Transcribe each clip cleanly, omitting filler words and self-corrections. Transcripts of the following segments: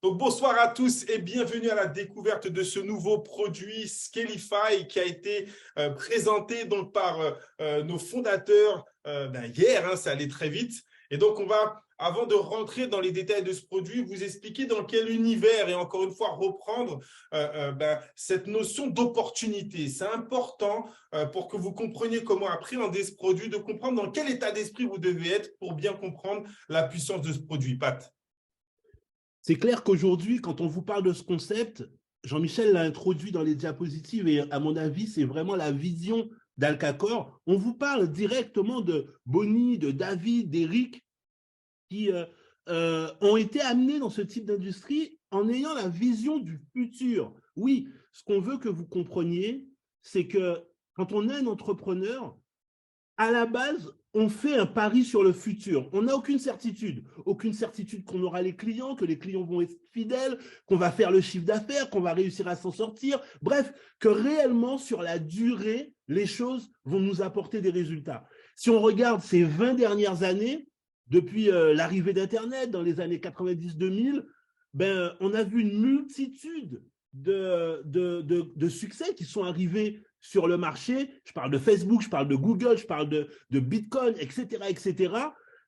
Donc, bonsoir à tous et bienvenue à la découverte de ce nouveau produit Scalify qui a été présenté donc par nos fondateurs hier, ça allait très vite. Et donc, on va, avant de rentrer dans les détails de ce produit, vous expliquer dans quel univers et encore une fois reprendre cette notion d'opportunité. C'est important pour que vous compreniez comment appréhender ce produit, de comprendre dans quel état d'esprit vous devez être pour bien comprendre la puissance de ce produit. Pat. C'est clair qu'aujourd'hui, quand on vous parle de ce concept, Jean-Michel l'a introduit dans les diapositives et à mon avis, c'est vraiment la vision d'Alcacor. On vous parle directement de Bonnie, de David, d'Eric qui ont été amenés dans ce type d'industrie en ayant la vision du futur. Oui, ce qu'on veut que vous compreniez, c'est que quand on est un entrepreneur, à la base, on fait un pari sur le futur. On n'a aucune certitude qu'on aura les clients, que les clients vont être fidèles, qu'on va faire le chiffre d'affaires, qu'on va réussir à s'en sortir. Bref, que réellement, sur la durée, les choses vont nous apporter des résultats. Si on regarde ces 20 dernières années, depuis l'arrivée d'Internet, dans les années 90-2000, on a vu une multitude de succès qui sont arrivés sur le marché. Je parle de Facebook, je parle de Google, je parle de Bitcoin, etc., etc.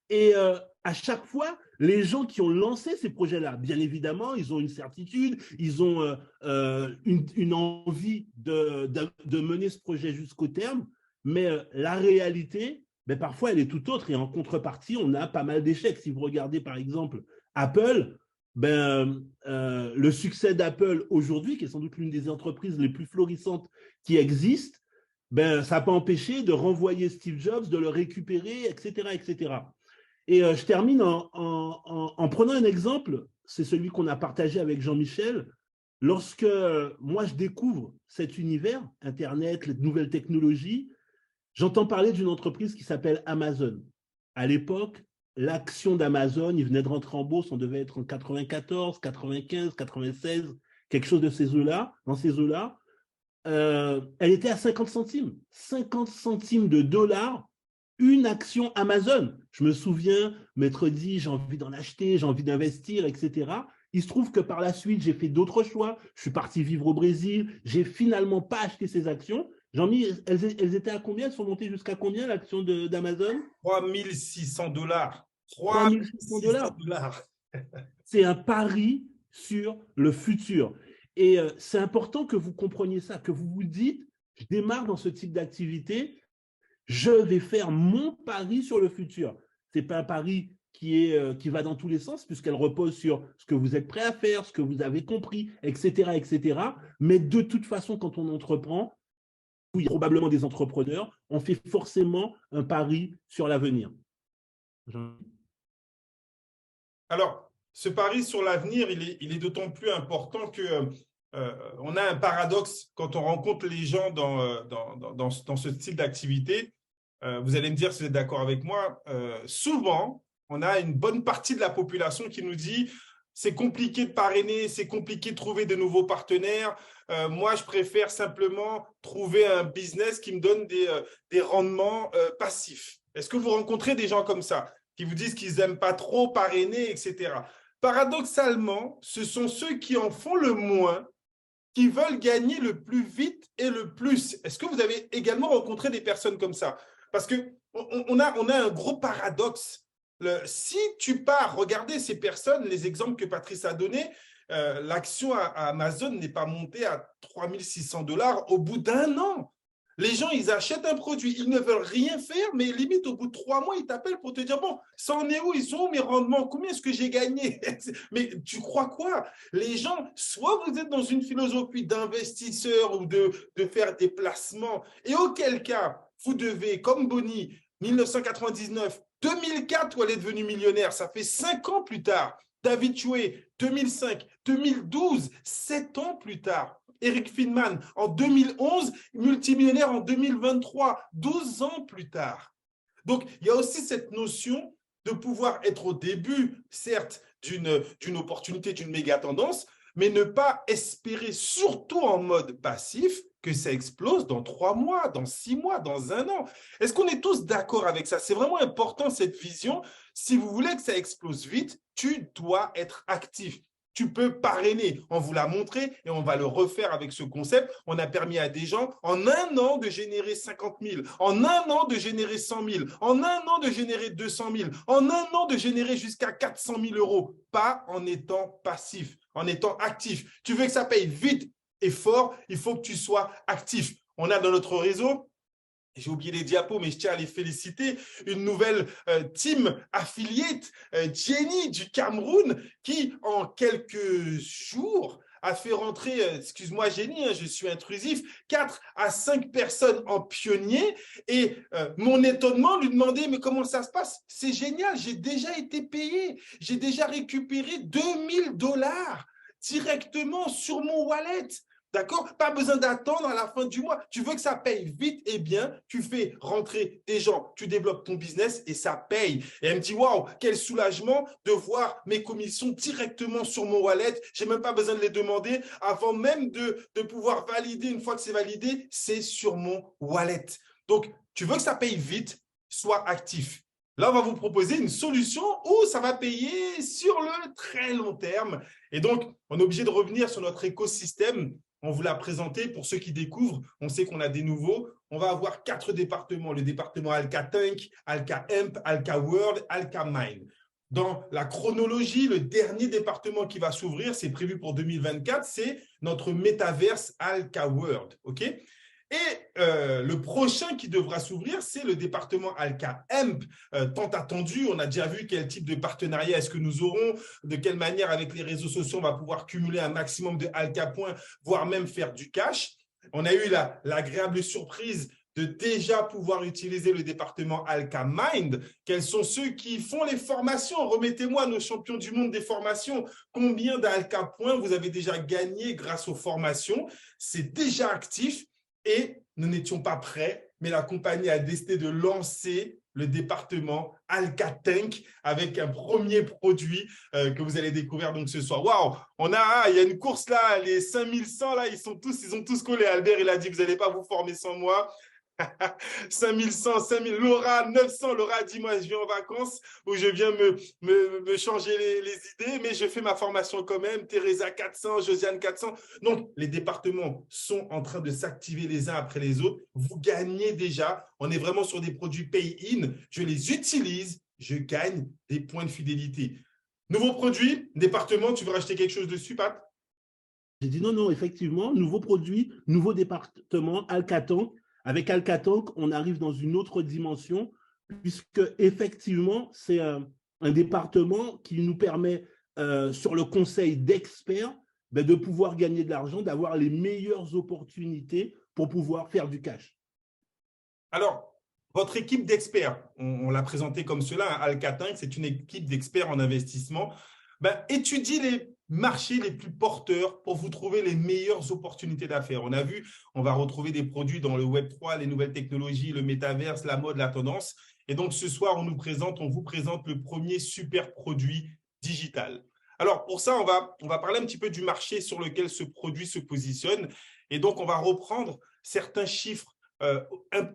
Et à chaque fois, les gens qui ont lancé ces projets-là, bien évidemment, ils ont une certitude, ils ont une envie de mener ce projet jusqu'au terme, mais la réalité, parfois, elle est tout autre. Et en contrepartie, on a pas mal d'échecs. Si vous regardez, par exemple, Apple, le succès d'Apple aujourd'hui, qui est sans doute l'une des entreprises les plus florissantes qui existent, ça n'a pas empêché de renvoyer Steve Jobs, de le récupérer, etc., etc. Et je termine en prenant un exemple, c'est celui qu'on a partagé avec Jean-Michel. Lorsque moi, je découvre cet univers, Internet, les nouvelles technologies, j'entends parler d'une entreprise qui s'appelle Amazon. À l'époque, l'action d'Amazon, il venait de rentrer en bourse, on devait être en 94, 95, 96, quelque chose de ces eaux-là, dans ces eaux-là. Elle était à 50 centimes. 50 centimes de dollars, une action Amazon. Je me souviens m'être dit, j'ai envie d'en acheter, j'ai envie d'investir, etc. Il se trouve que par la suite, j'ai fait d'autres choix. Je suis parti vivre au Brésil. J'ai finalement pas acheté ces actions. Elles étaient à combien? Elles sont montées jusqu'à combien, l'action d'Amazon? 3600 $. 3600 $. $. C'est un pari sur le futur. Et c'est important que vous compreniez ça, que vous vous dites, je démarre dans ce type d'activité, je vais faire mon pari sur le futur. Ce n'est pas un pari qui va dans tous les sens, puisqu'elle repose sur ce que vous êtes prêt à faire, ce que vous avez compris, etc., etc. Mais de toute façon, quand on entreprend, il y a probablement des entrepreneurs, on fait forcément un pari sur l'avenir. Alors, ce pari sur l'avenir, il est d'autant plus important que on a un paradoxe quand on rencontre les gens dans ce style d'activité. Vous allez me dire si vous êtes d'accord avec moi. Souvent, on a une bonne partie de la population qui nous dit c'est compliqué de parrainer, c'est compliqué de trouver de nouveaux partenaires. Moi, je préfère simplement trouver un business qui me donne des rendements passifs. Est-ce que vous rencontrez des gens comme ça qui vous disent qu'ils n'aiment pas trop parrainer, etc. Paradoxalement, ce sont ceux qui en font le moins qui veulent gagner le plus vite et le plus. Est-ce que vous avez également rencontré des personnes comme ça? Parce qu'on a un gros paradoxe. Si tu pars, regardez ces personnes, les exemples que Patrice a donnés, l'action à Amazon n'est pas montée à 3600 $ au bout d'un an. Les gens, ils achètent un produit, ils ne veulent rien faire, mais limite, au bout de 3 mois, ils t'appellent pour te dire, bon, ça en est où? Ils sont où mes rendements? Combien est-ce que j'ai gagné? Mais tu crois quoi? Les gens, soit vous êtes dans une philosophie d'investisseur ou de faire des placements, et auquel cas, vous devez, comme Bonnie, 1999, 2004, où elle est devenue millionnaire, ça fait 5 ans plus tard. David Choué, 2005, 2012, 7 ans plus tard. Eric Friedman, en 2011, multimillionnaire en 2023, 12 ans plus tard. Donc, il y a aussi cette notion de pouvoir être au début, certes, d'une opportunité, d'une méga tendance, mais ne pas espérer, surtout en mode passif, que ça explose dans 3 mois, dans 6 mois, dans 1 an. Est-ce qu'on est tous d'accord avec ça? C'est vraiment important, cette vision. Si vous voulez que ça explose vite, tu dois être actif. tu peux parrainer. On vous l'a montré et on va le refaire avec ce concept. On a permis à des gens en un an de générer 50 000, en un an de générer 100 000, en un an de générer 200 000, en un an de générer jusqu'à 400 000 euros. Pas en étant passif, en étant actif. Tu veux que ça paye vite et fort, il faut que tu sois actif. On a dans notre réseau, j'ai oublié les diapos, mais je tiens à les féliciter, une nouvelle team affiliate, Jenny du Cameroun, qui en quelques jours a fait rentrer, excuse-moi Jenny, je suis intrusif, 4 à 5 personnes en pionnier. Et mon étonnement, lui demander, mais comment ça se passe? C'est génial, j'ai déjà été payé, j'ai déjà récupéré 2000 $ directement sur mon wallet. D'accord? Pas besoin d'attendre à la fin du mois. Tu veux que ça paye vite et bien, tu fais rentrer des gens, tu développes ton business et ça paye. Et elle me dit, waouh, quel soulagement de voir mes commissions directement sur mon wallet. Je n'ai même pas besoin de les demander avant même de pouvoir valider. Une fois que c'est validé, c'est sur mon wallet. Donc, tu veux que ça paye vite, sois actif. Là, on va vous proposer une solution où ça va payer sur le très long terme. Et donc, on est obligé de revenir sur notre écosystème. On vous l'a présenté pour ceux qui découvrent. On sait qu'on a des nouveaux. On va avoir 4 départements. Le département Alka Tank, Alka Hemp, Alka World, Alka Mine. Dans la chronologie, le dernier département qui va s'ouvrir, c'est prévu pour 2024, c'est notre métaverse Alka World. OK ? Et le prochain qui devra s'ouvrir, c'est le département Alka Hemp, tant attendu. On a déjà vu quel type de partenariat est-ce que nous aurons, de quelle manière avec les réseaux sociaux on va pouvoir cumuler un maximum de Alka points, voire même faire du cash. On a eu l'agréable surprise de déjà pouvoir utiliser le département Alka Mind. Quels sont ceux qui font les formations? Remettez-moi nos champions du monde des formations. Combien d'Alka points vous avez déjà gagné grâce aux formations? C'est déjà actif. Et nous n'étions pas prêts, mais la compagnie a décidé de lancer le département Alka Tank avec un premier produit que vous allez découvrir donc ce soir. Waouh, il y a une course là, les 5100 là, ils ont tous collé. Albert, il a dit, vous n'allez pas vous former sans moi. 5100, 5000, Laura, 900. Laura dit, moi, je viens en vacances où je viens me changer les idées, mais je fais ma formation quand même. Teresa, 400, Josiane, 400. Donc, les départements sont en train de s'activer les uns après les autres. Vous gagnez déjà. On est vraiment sur des produits pay-in. Je les utilise, je gagne des points de fidélité. Nouveau produit, département, tu veux racheter quelque chose dessus, Pat? J'ai dit non, effectivement, nouveau produit, nouveau département, Alka Tank. Avec Alka Tank, on arrive dans une autre dimension, puisque effectivement, c'est un département qui nous permet, sur le conseil d'experts, de pouvoir gagner de l'argent, d'avoir les meilleures opportunités pour pouvoir faire du cash. Alors, votre équipe d'experts, on l'a présenté comme cela, Alka Tank, c'est une équipe d'experts en investissement. Étudie les marchés les plus porteurs pour vous trouver les meilleures opportunités d'affaires. On a vu, on va retrouver des produits dans le Web3, les nouvelles technologies, le métaverse, la mode, la tendance. Et donc, ce soir, on vous présente le premier super produit digital. Alors, pour ça, on va parler un petit peu du marché sur lequel ce produit se positionne. Et donc, on va reprendre certains chiffres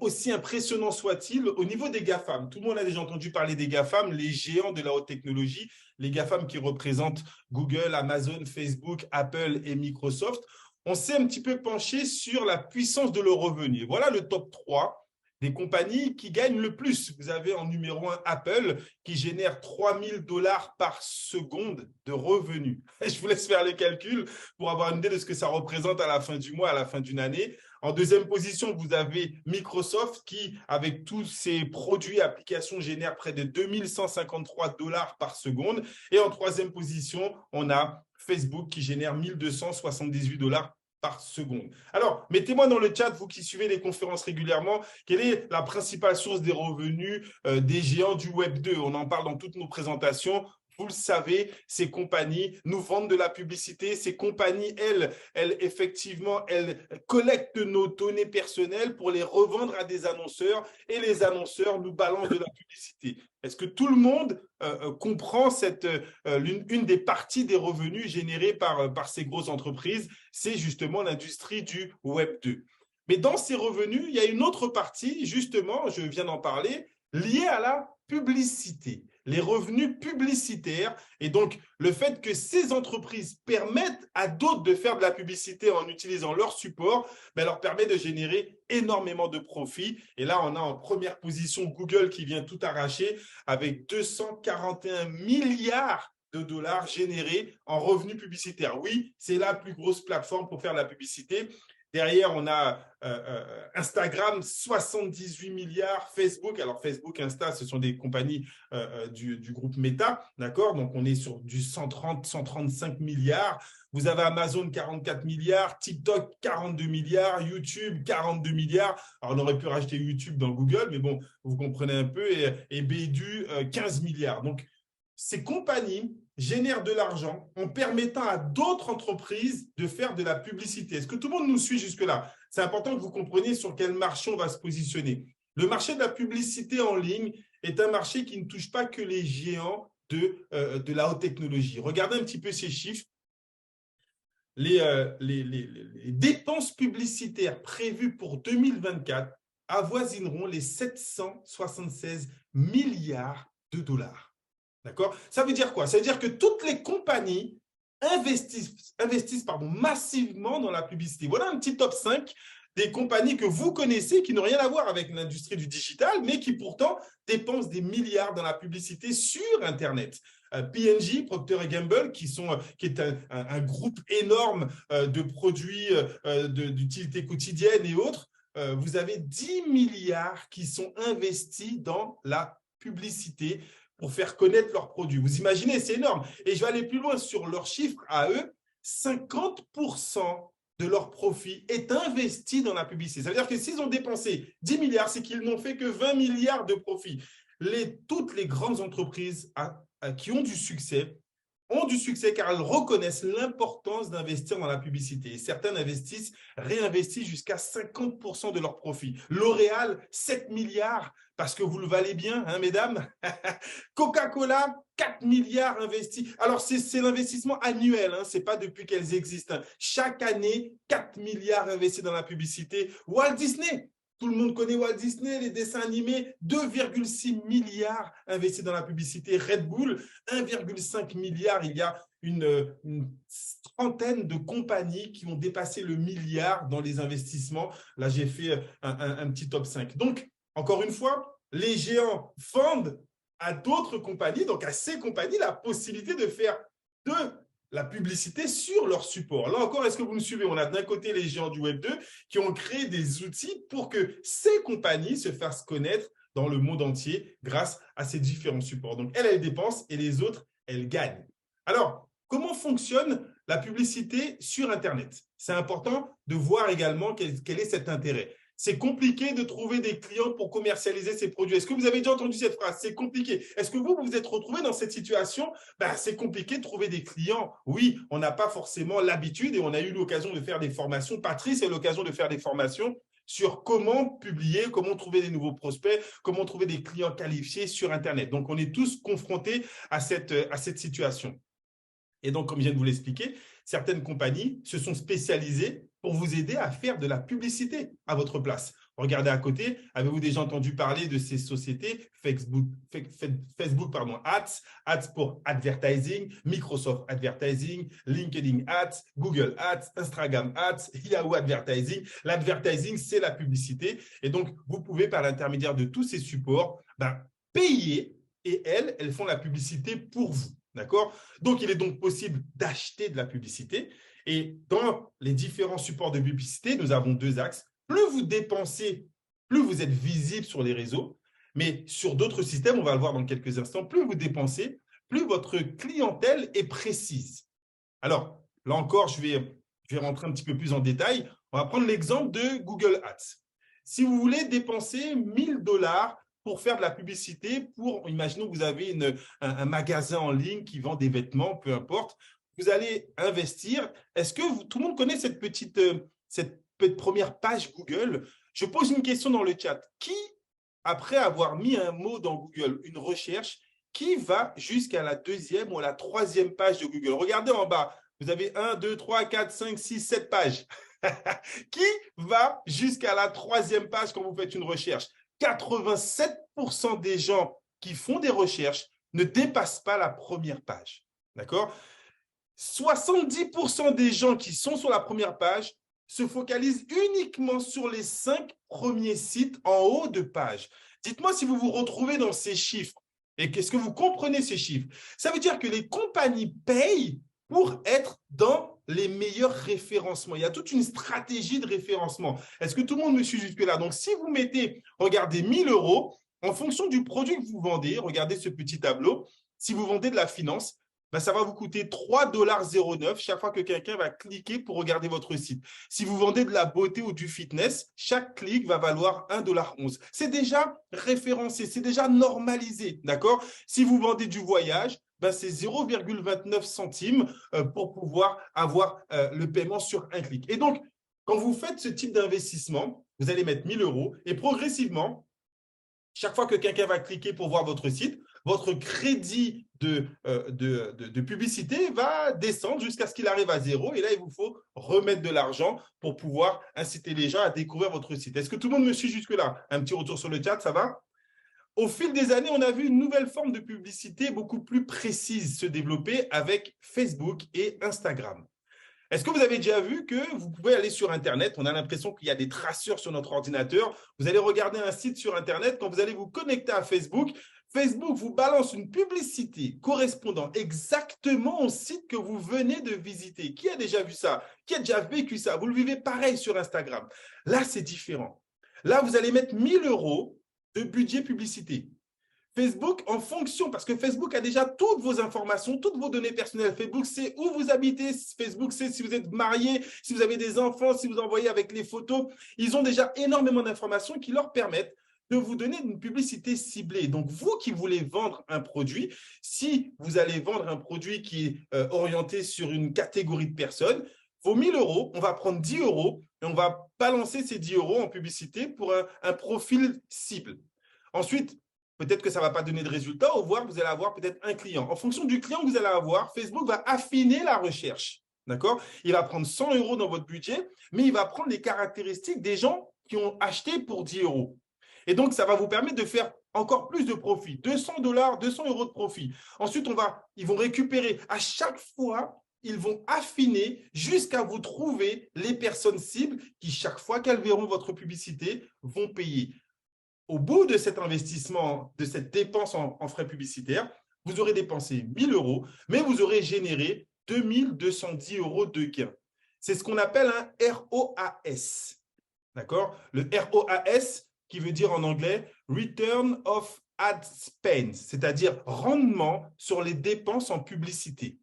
aussi impressionnant soit-il, au niveau des GAFAM. Tout le monde a déjà entendu parler des GAFAM, les géants de la haute technologie, les GAFAM qui représentent Google, Amazon, Facebook, Apple et Microsoft. On s'est un petit peu penché sur la puissance de leurs revenus. Voilà le top 3 des compagnies qui gagnent le plus. Vous avez en numéro 1 Apple qui génère 3 000 $ par seconde de revenus. Je vous laisse faire les calculs pour avoir une idée de ce que ça représente à la fin du mois, à la fin d'une année. En deuxième position, vous avez Microsoft qui, avec tous ses produits et applications, génère près de 2 153 $ par seconde. Et en troisième position, on a Facebook qui génère 1 278 $ par seconde. Alors, mettez-moi dans le chat, vous qui suivez les conférences régulièrement, quelle est la principale source des revenus des géants du Web 2? On en parle dans toutes nos présentations. Vous le savez, ces compagnies nous vendent de la publicité. Ces compagnies, elles effectivement, elles collectent nos données personnelles pour les revendre à des annonceurs et les annonceurs nous balancent de la publicité. Est-ce que tout le monde comprend une des parties des revenus générés par ces grosses entreprises? C'est justement l'industrie du Web 2. Mais dans ces revenus, il y a une autre partie, justement, je viens d'en parler, liée à la publicité. les revenus publicitaires. Et donc, le fait que ces entreprises permettent à d'autres de faire de la publicité en utilisant leur support, ben, leur permet de générer énormément de profits. Et là, on a en première position Google qui vient tout arracher avec 241 milliards de dollars générés en revenus publicitaires. Oui, c'est la plus grosse plateforme pour faire de la publicité. Derrière, on a Instagram, 78 milliards. Facebook, alors Facebook, Insta, ce sont des compagnies du groupe Meta, d'accord? Donc, on est sur du 130, 135 milliards. Vous avez Amazon, 44 milliards. TikTok, 42 milliards. YouTube, 42 milliards. Alors, on aurait pu rajouter YouTube dans Google, mais bon, vous comprenez un peu. Et Baidu, 15 milliards. Donc, ces compagnies génèrent de l'argent en permettant à d'autres entreprises de faire de la publicité. Est-ce que tout le monde nous suit jusque-là? C'est important que vous compreniez sur quel marché on va se positionner. Le marché de la publicité en ligne est un marché qui ne touche pas que les géants de la haute technologie. Regardez un petit peu ces chiffres. Les dépenses publicitaires prévues pour 2024 avoisineront les 776 milliards de dollars. D'accord? Ça veut dire quoi? Ça veut dire que toutes les compagnies investissent massivement dans la publicité. Voilà un petit top 5 des compagnies que vous connaissez qui n'ont rien à voir avec l'industrie du digital, mais qui pourtant dépensent des milliards dans la publicité sur Internet. P&G, Procter & Gamble, qui est un groupe énorme de produits d'utilité quotidienne et autres, vous avez 10 milliards qui sont investis dans la publicité pour faire connaître leurs produits. Vous imaginez, c'est énorme. Et je vais aller plus loin sur leurs chiffres à eux. 50% de leur profit est investi dans la publicité. Ça veut dire que s'ils ont dépensé 10 milliards, c'est qu'ils n'ont fait que 20 milliards de profit. Toutes les grandes entreprises qui ont du succès car elles reconnaissent l'importance d'investir dans la publicité. Et certaines réinvestissent jusqu'à 50% de leurs profits. L'Oréal, 7 milliards, parce que vous le valez bien, hein, mesdames. Coca-Cola, 4 milliards investis. Alors, c'est l'investissement annuel, hein, ce n'est pas depuis qu'elles existent. Chaque année, 4 milliards investis dans la publicité. Walt Disney, tout le monde connaît Walt Disney, les dessins animés, 2,6 milliards investis dans la publicité. Red Bull, 1,5 milliard. Il y a une trentaine de compagnies qui ont dépassé le milliard dans les investissements. Là, j'ai fait un petit top 5. Donc, encore une fois, les géants vendent à d'autres compagnies, donc à ces compagnies, la possibilité de faire de la publicité sur leur support. Là encore, est-ce que vous me suivez? On a d'un côté les géants du Web 2 qui ont créé des outils pour que ces compagnies se fassent connaître dans le monde entier grâce à ces différents supports. Donc, elles dépensent et les autres, elles gagnent. Alors, comment fonctionne la publicité sur Internet? C'est important de voir également quel est cet intérêt. C'est compliqué de trouver des clients pour commercialiser ces produits. Est-ce que vous avez déjà entendu cette phrase? C'est compliqué. Est-ce que vous vous êtes retrouvé dans cette situation? C'est compliqué de trouver des clients. Oui, on n'a pas forcément l'habitude et on a eu l'occasion de faire des formations. Patrice a eu l'occasion de faire des formations sur comment publier, comment trouver des nouveaux prospects, comment trouver des clients qualifiés sur Internet. Donc, on est tous confrontés à cette situation. Et donc, comme je viens de vous l'expliquer, certaines compagnies se sont spécialisées pour vous aider à faire de la publicité à votre place. Regardez à côté, avez-vous déjà entendu parler de ces sociétés? Facebook Ads pour Advertising, Microsoft Advertising, LinkedIn Ads, Google Ads, Instagram Ads, Yahoo Advertising. L'advertising, c'est la publicité. Et donc, vous pouvez, par l'intermédiaire de tous ces supports, payer et elles font la publicité pour vous. D'accord? Donc, il est donc possible d'acheter de la publicité. Et dans les différents supports de publicité, nous avons deux axes. Plus vous dépensez, plus vous êtes visible sur les réseaux. Mais sur d'autres systèmes, on va le voir dans quelques instants, plus vous dépensez, plus votre clientèle est précise. Alors, là encore, je vais rentrer un petit peu plus en détail. On va prendre l'exemple de Google Ads. Si vous voulez dépenser 1 000 $ pour faire de la publicité, imaginons que vous avez un magasin en ligne qui vend des vêtements, peu importe, vous allez investir. Est-ce que tout le monde connaît cette petite première page Google? Je pose une question dans le chat. Qui, après avoir mis un mot dans Google, une recherche, qui va jusqu'à la 2e ou à la 3e page de Google? Regardez en bas, vous avez 1, 2, 3, 4, 5, 6, 7 pages. Qui va jusqu'à la 3e page quand vous faites une recherche? 87% des gens qui font des recherches ne dépasse pas la première page. D'accord? 70% des gens qui sont sur la première page se focalisent uniquement sur les 5 premiers sites en haut de page. Dites-moi si vous vous retrouvez dans ces chiffres et qu'est-ce que vous comprenez ces chiffres. Ça veut dire que les compagnies payent pour être dans les meilleurs référencements. Il y a toute une stratégie de référencement. Est-ce que tout le monde me suit jusque-là? Donc, si vous mettez, regardez, 1 000 euros, en fonction du produit que vous vendez, regardez ce petit tableau, si vous vendez de la finance, ben, ça va vous coûter 3,09 $ chaque fois que quelqu'un va cliquer pour regarder votre site. Si vous vendez de la beauté ou du fitness, chaque clic va valoir 1,11 $. C'est déjà référencé, c'est déjà normalisé, d'accord? Si vous vendez du voyage, ben c'est 0,29 centimes pour pouvoir avoir le paiement sur un clic. Et donc, quand vous faites ce type d'investissement, vous allez mettre 1 000 euros et progressivement, chaque fois que quelqu'un va cliquer pour voir votre site, votre crédit de publicité va descendre jusqu'à ce qu'il arrive à 0. Et là, il vous faut remettre de l'argent pour pouvoir inciter les gens à découvrir votre site. Est-ce que tout le monde me suit jusque-là? Un petit retour sur le chat, ça va? Au fil des années, on a vu une nouvelle forme de publicité beaucoup plus précise se développer avec Facebook et Instagram. Est-ce que vous avez déjà vu que vous pouvez aller sur Internet, on a l'impression qu'il y a des traceurs sur notre ordinateur, vous allez regarder un site sur Internet, quand vous allez vous connecter à Facebook, Facebook vous balance une publicité correspondant exactement au site que vous venez de visiter. Qui a déjà vu ça? Qui a déjà vécu ça? Vous le vivez pareil sur Instagram. Là, c'est différent. Là, vous allez mettre 1 000 euros de budget publicité. Facebook, en fonction, parce que Facebook a déjà toutes vos informations, toutes vos données personnelles. Facebook sait où vous habitez, Facebook sait si vous êtes marié, si vous avez des enfants, si vous envoyez avec les photos. Ils ont déjà énormément d'informations qui leur permettent de vous donner une publicité ciblée. Donc, vous qui voulez vendre un produit, si vous allez vendre un produit qui est orienté sur une catégorie de personnes, vos 1 000 euros, on va prendre 10 euros et on va balancer ces 10 euros en publicité pour un profil cible. Ensuite, peut-être que ça ne va pas donner de résultat, ou voir vous allez avoir peut-être un client. En fonction du client que vous allez avoir, Facebook va affiner la recherche. D'accord? Il va prendre 100 euros dans votre budget, mais il va prendre les caractéristiques des gens qui ont acheté pour 10 euros. Et donc, ça va vous permettre de faire encore plus de profit. 200 $, 200 euros de profit. Ensuite, ils vont récupérer à chaque fois, ils vont affiner jusqu'à vous trouver les personnes cibles qui, chaque fois qu'elles verront votre publicité, vont payer. Au bout de cet investissement, de cette dépense en frais publicitaires, vous aurez dépensé 1 000 euros, mais vous aurez généré 2 210 euros de gains. C'est ce qu'on appelle un ROAS. D'accord? Le ROAS, qui veut dire en anglais Return of Ad Spend, c'est-à-dire rendement sur les dépenses en publicité.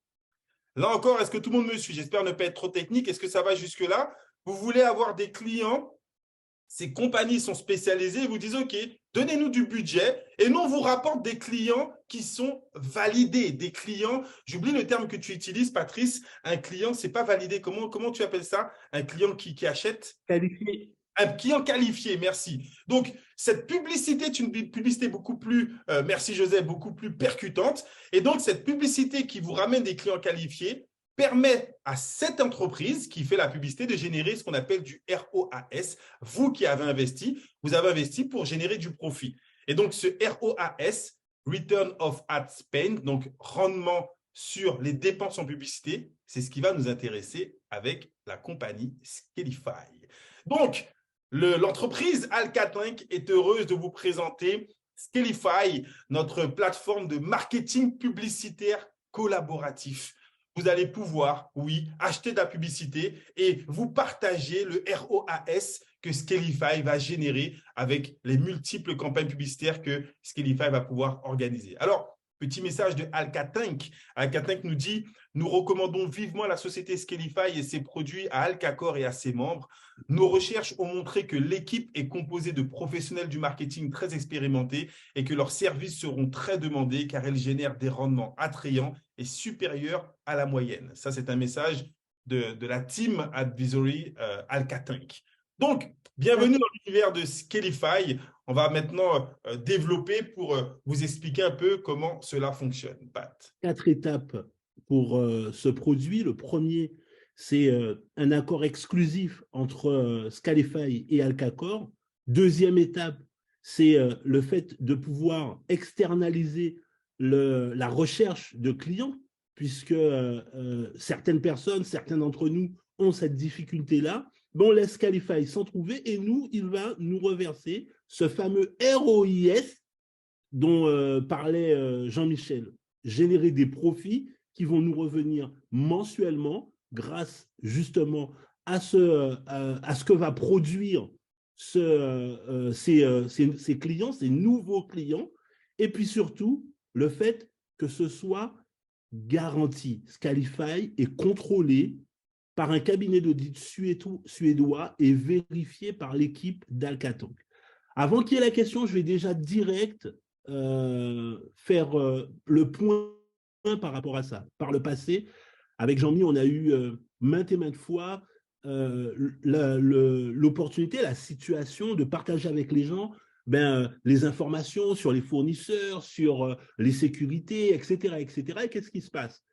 Là encore, est-ce que tout le monde me suit? J'espère ne pas être trop technique. Est-ce que ça va jusque-là? Vous voulez avoir des clients? Ces compagnies sont spécialisées et vous disent, OK, donnez-nous du budget et nous, on vous rapporte des clients qui sont validés. Des clients, j'oublie le terme que tu utilises, Patrice, un client, ce n'est pas validé. Comment tu appelles ça? Un client qui achète? Qualifié. Un client qualifié, merci. Donc, cette publicité est une publicité beaucoup plus, merci Joseph, beaucoup plus percutante. Et donc, cette publicité qui vous ramène des clients qualifiés permet à cette entreprise qui fait la publicité de générer ce qu'on appelle du ROAS. Vous qui avez investi, vous avez investi pour générer du profit. Et donc, ce ROAS, Return of Ad Spend, donc rendement sur les dépenses en publicité, c'est ce qui va nous intéresser avec la compagnie Skelify. Donc, l'entreprise Alcatinc est heureuse de vous présenter Skelify, notre plateforme de marketing publicitaire collaboratif. Vous allez pouvoir, oui, acheter de la publicité et vous partager le ROAS que Skelify va générer avec les multiples campagnes publicitaires que Skelify va pouvoir organiser. Alors, petit message de Alcatinc. Alcatinc nous dit « Nous recommandons vivement la société Skelify et ses produits à Alcacor et à ses membres. Nos recherches ont montré que l'équipe est composée de professionnels du marketing très expérimentés et que leurs services seront très demandés car elles génèrent des rendements attrayants et supérieurs à la moyenne. » Ça, c'est un message de la team Advisory Alcatinc. Donc, bienvenue dans l'univers de Skelify. On va maintenant développer pour vous expliquer un peu comment cela fonctionne. Pat. 4 étapes pour ce produit. Le premier, c'est un accord exclusif entre Skelify et Alcacor. Deuxième étape, c'est le fait de pouvoir externaliser la recherche de clients, puisque certaines personnes, certains d'entre nous ont cette difficulté-là. Ben, on laisse Skalify s'en trouver et nous, il va nous reverser ce fameux ROIS dont parlait Jean-Michel, générer des profits qui vont nous revenir mensuellement grâce justement à ce que va produire ces clients, ces nouveaux clients, et puis surtout le fait que ce soit garanti. Skalify est contrôlé par un cabinet d'audit suédois et vérifié par l'équipe d'Alcatank. Avant qu'il y ait la question, je vais déjà direct faire le point par rapport à ça. Par le passé, avec Jean-Mi, on a eu maintes et maintes fois l'opportunité, la situation de partager avec les gens les informations sur les fournisseurs, sur les sécurités, etc. etc. Et qu'est-ce qui se passe?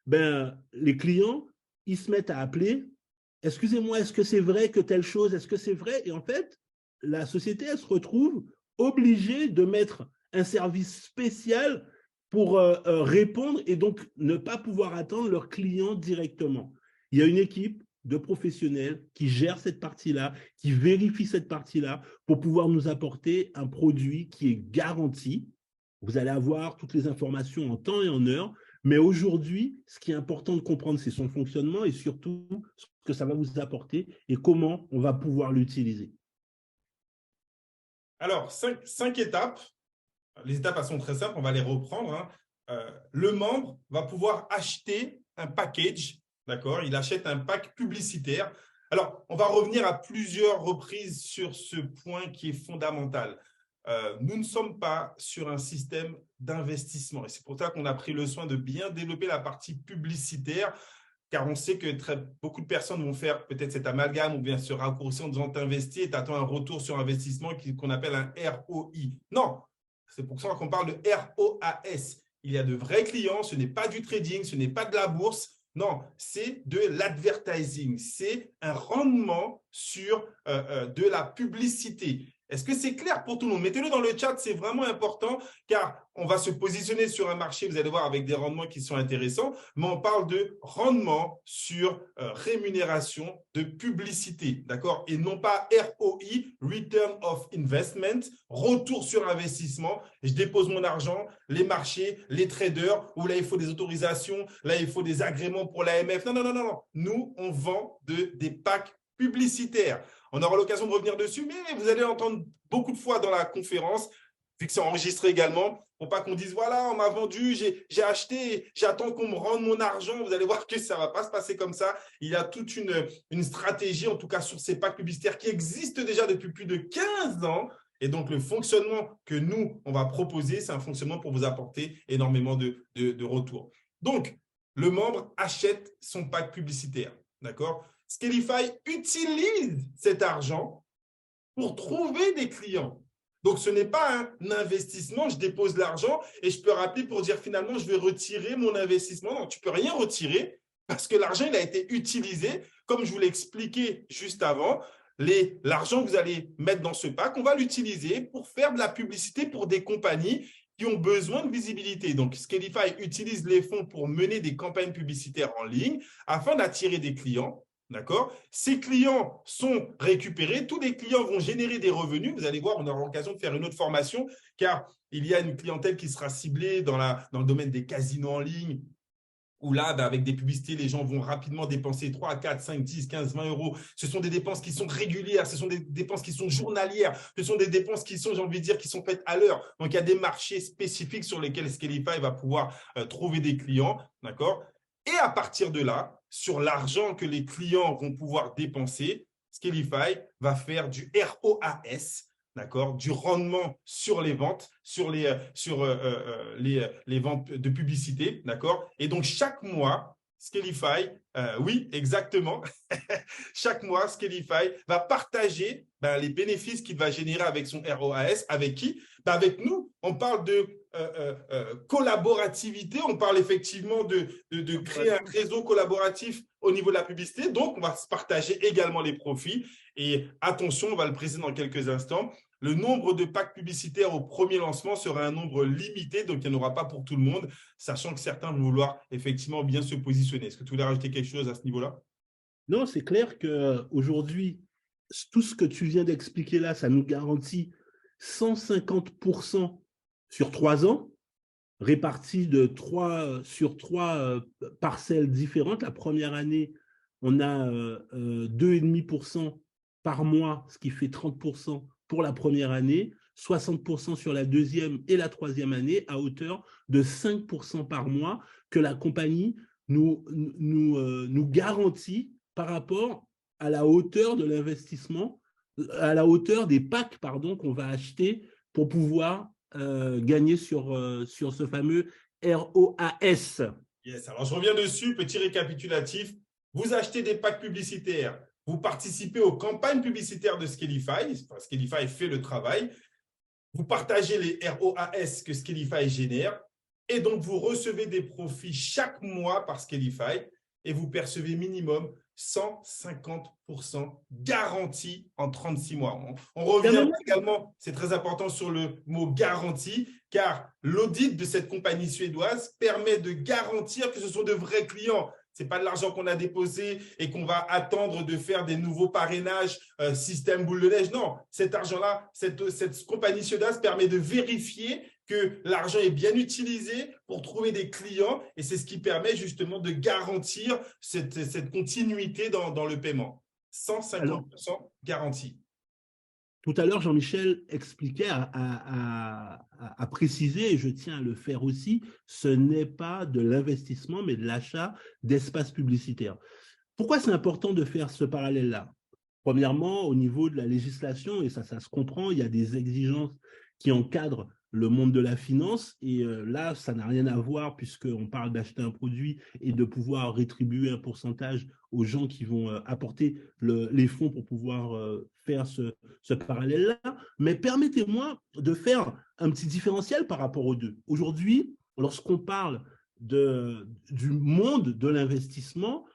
Les clients, ils se mettent à appeler. Excusez-moi, est-ce que c'est vrai que telle chose? Est-ce que c'est vrai? Et en fait, la société, elle se retrouve obligée de mettre un service spécial pour répondre et donc ne pas pouvoir attendre leurs clients directement. Il y a une équipe de professionnels qui gère cette partie-là, qui vérifie cette partie-là pour pouvoir nous apporter un produit qui est garanti. Vous allez avoir toutes les informations en temps et en heure, mais aujourd'hui, ce qui est important de comprendre, c'est son fonctionnement et surtout ce que ça va vous apporter et comment on va pouvoir l'utiliser. Alors, cinq étapes. Les étapes, elles sont très simples, on va les reprendre. Le membre va pouvoir acheter un package, d'accord? Il achète un pack publicitaire. Alors, on va revenir à plusieurs reprises sur ce point qui est fondamental. Nous ne sommes pas sur un système d'investissement et c'est pour ça qu'on a pris le soin de bien développer la partie publicitaire, car on sait que beaucoup de personnes vont faire peut-être cet amalgame ou bien se raccourcir en disant t'investis et tu attends un retour sur investissement qu'on appelle un ROI. Non, c'est pour ça qu'on parle de ROAS. Il y a de vrais clients, ce n'est pas du trading, ce n'est pas de la bourse. Non, c'est de l'advertising. C'est un rendement sur de la publicité. Est-ce que c'est clair pour tout le monde? Mettez-le dans le chat, c'est vraiment important car on va se positionner sur un marché, vous allez voir, avec des rendements qui sont intéressants, mais on parle de rendement sur rémunération de publicité, d'accord? Et non pas ROI, Return of Investment, retour sur investissement. Je dépose mon argent, les marchés, les traders, où là, il faut des autorisations, là, il faut des agréments pour l'AMF. Non, non, non, non, non. Nous, on vend des packs publicitaires. On aura l'occasion de revenir dessus, mais vous allez entendre beaucoup de fois dans la conférence, vu que c'est enregistré également, pour pas qu'on dise, voilà, on m'a vendu, j'ai acheté, j'attends qu'on me rende mon argent. Vous allez voir que ça ne va pas se passer comme ça. Il y a toute une stratégie, en tout cas sur ces packs publicitaires qui existent déjà depuis plus de 15 ans. Et donc, le fonctionnement que nous, on va proposer, c'est un fonctionnement pour vous apporter énormément de retours. Donc, le membre achète son pack publicitaire, d'accord? Skalify utilise cet argent pour trouver des clients. Donc, ce n'est pas un investissement, je dépose l'argent et je peux rappeler pour dire finalement, je vais retirer mon investissement. Non, tu ne peux rien retirer parce que l'argent, il a été utilisé. Comme je vous l'ai expliqué juste avant, l'argent que vous allez mettre dans ce pack, on va l'utiliser pour faire de la publicité pour des compagnies qui ont besoin de visibilité. Donc, Skalify utilise les fonds pour mener des campagnes publicitaires en ligne afin d'attirer des clients. D'accord? Ces clients sont récupérés. Tous les clients vont générer des revenus. Vous allez voir, on aura l'occasion de faire une autre formation car il y a une clientèle qui sera ciblée dans le domaine des casinos en ligne où là, avec des publicités, les gens vont rapidement dépenser 3, 4, 5, 10, 15, 20 euros. Ce sont des dépenses qui sont régulières, ce sont des dépenses qui sont journalières, ce sont des dépenses qui sont, j'ai envie de dire, qui sont faites à l'heure. Donc, il y a des marchés spécifiques sur lesquels Skalify va pouvoir trouver des clients. D'accord? Et à partir de là, sur l'argent que les clients vont pouvoir dépenser, Skalify va faire du ROAS, d'accord, du rendement sur les ventes, sur les ventes de publicité, d'accord. Et donc, chaque mois, Skalify, oui, exactement, chaque mois, Skalify va partager les bénéfices qu'il va générer avec son ROAS. Avec qui? Avec nous. On parle de collaborativité, on parle effectivement de créer un réseau collaboratif au niveau de la publicité. Donc, on va se partager également les profits. Et attention, on va le préciser dans quelques instants, le nombre de packs publicitaires au premier lancement sera un nombre limité, donc il n'y en aura pas pour tout le monde, sachant que certains vont vouloir effectivement bien se positionner. Est-ce que tu voulais rajouter quelque chose à ce niveau-là? Non, c'est clair qu'aujourd'hui, tout ce que tu viens d'expliquer là, ça nous garantit 150% sur 3 ans, répartis sur trois parcelles différentes. La première année, on a 2,5% par mois, ce qui fait 30% pour la première année, 60% sur la deuxième et la troisième année, à hauteur de 5% par mois que la compagnie nous garantit par rapport à la hauteur de l'investissement, à la hauteur des packs pardon, qu'on va acheter pour pouvoir gagner sur ce fameux ROAS. Yes, alors je reviens dessus, petit récapitulatif. Vous achetez des packs publicitaires, vous participez aux campagnes publicitaires de Scalify, Scalify fait le travail, vous partagez les ROAS que Scalify génère, et donc vous recevez des profits chaque mois par Scalify, et vous percevez minimum 150% garantie en 36 mois. On revient également, c'est très important sur le mot garantie, car l'audit de cette compagnie suédoise permet de garantir que ce sont de vrais clients. Ce n'est pas de l'argent qu'on a déposé et qu'on va attendre de faire des nouveaux parrainages système boule de neige. Non, cet argent-là, cette compagnie suédoise permet de vérifier que l'argent est bien utilisé pour trouver des clients et c'est ce qui permet justement de garantir cette continuité dans le paiement. 150% garantie. Tout à l'heure, Jean-Michel expliquait, a précisé, et je tiens à le faire aussi, ce n'est pas de l'investissement, mais de l'achat d'espaces publicitaires. Pourquoi c'est important de faire ce parallèle-là? Premièrement, au niveau de la législation, et ça se comprend, il y a des exigences qui encadrent le monde de la finance, et là, ça n'a rien à voir puisqu'on parle d'acheter un produit et de pouvoir rétribuer un pourcentage aux gens qui vont apporter les fonds pour pouvoir faire ce parallèle-là. Mais permettez-moi de faire un petit différentiel par rapport aux deux. Aujourd'hui, lorsqu'on parle du monde de l'investissement,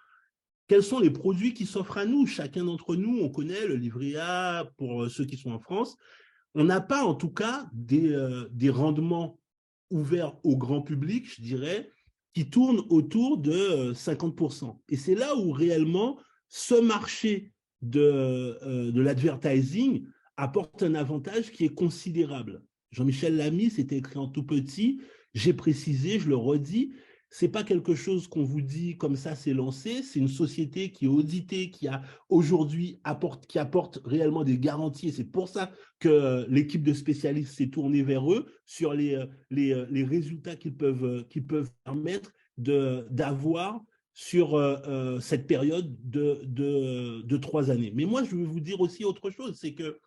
quels sont les produits qui s'offrent à nous? Chacun d'entre nous, on connaît le livret A pour ceux qui sont en France. On n'a pas en tout cas des rendements ouverts au grand public, je dirais, qui tournent autour de 50%. Et c'est là où réellement ce marché de l'advertising apporte un avantage qui est considérable. Jean-Michel Lamy, c'était écrit en tout petit, j'ai précisé, je le redis, ce n'est pas quelque chose qu'on vous dit comme ça, c'est lancé. C'est une société qui est auditée, qui a aujourd'hui qui apporte réellement des garanties. Et c'est pour ça que l'équipe de spécialistes s'est tournée vers eux sur les résultats qu'ils peuvent permettre d'avoir sur cette période de 3 années. Mais moi, je veux vous dire aussi autre chose, c'est que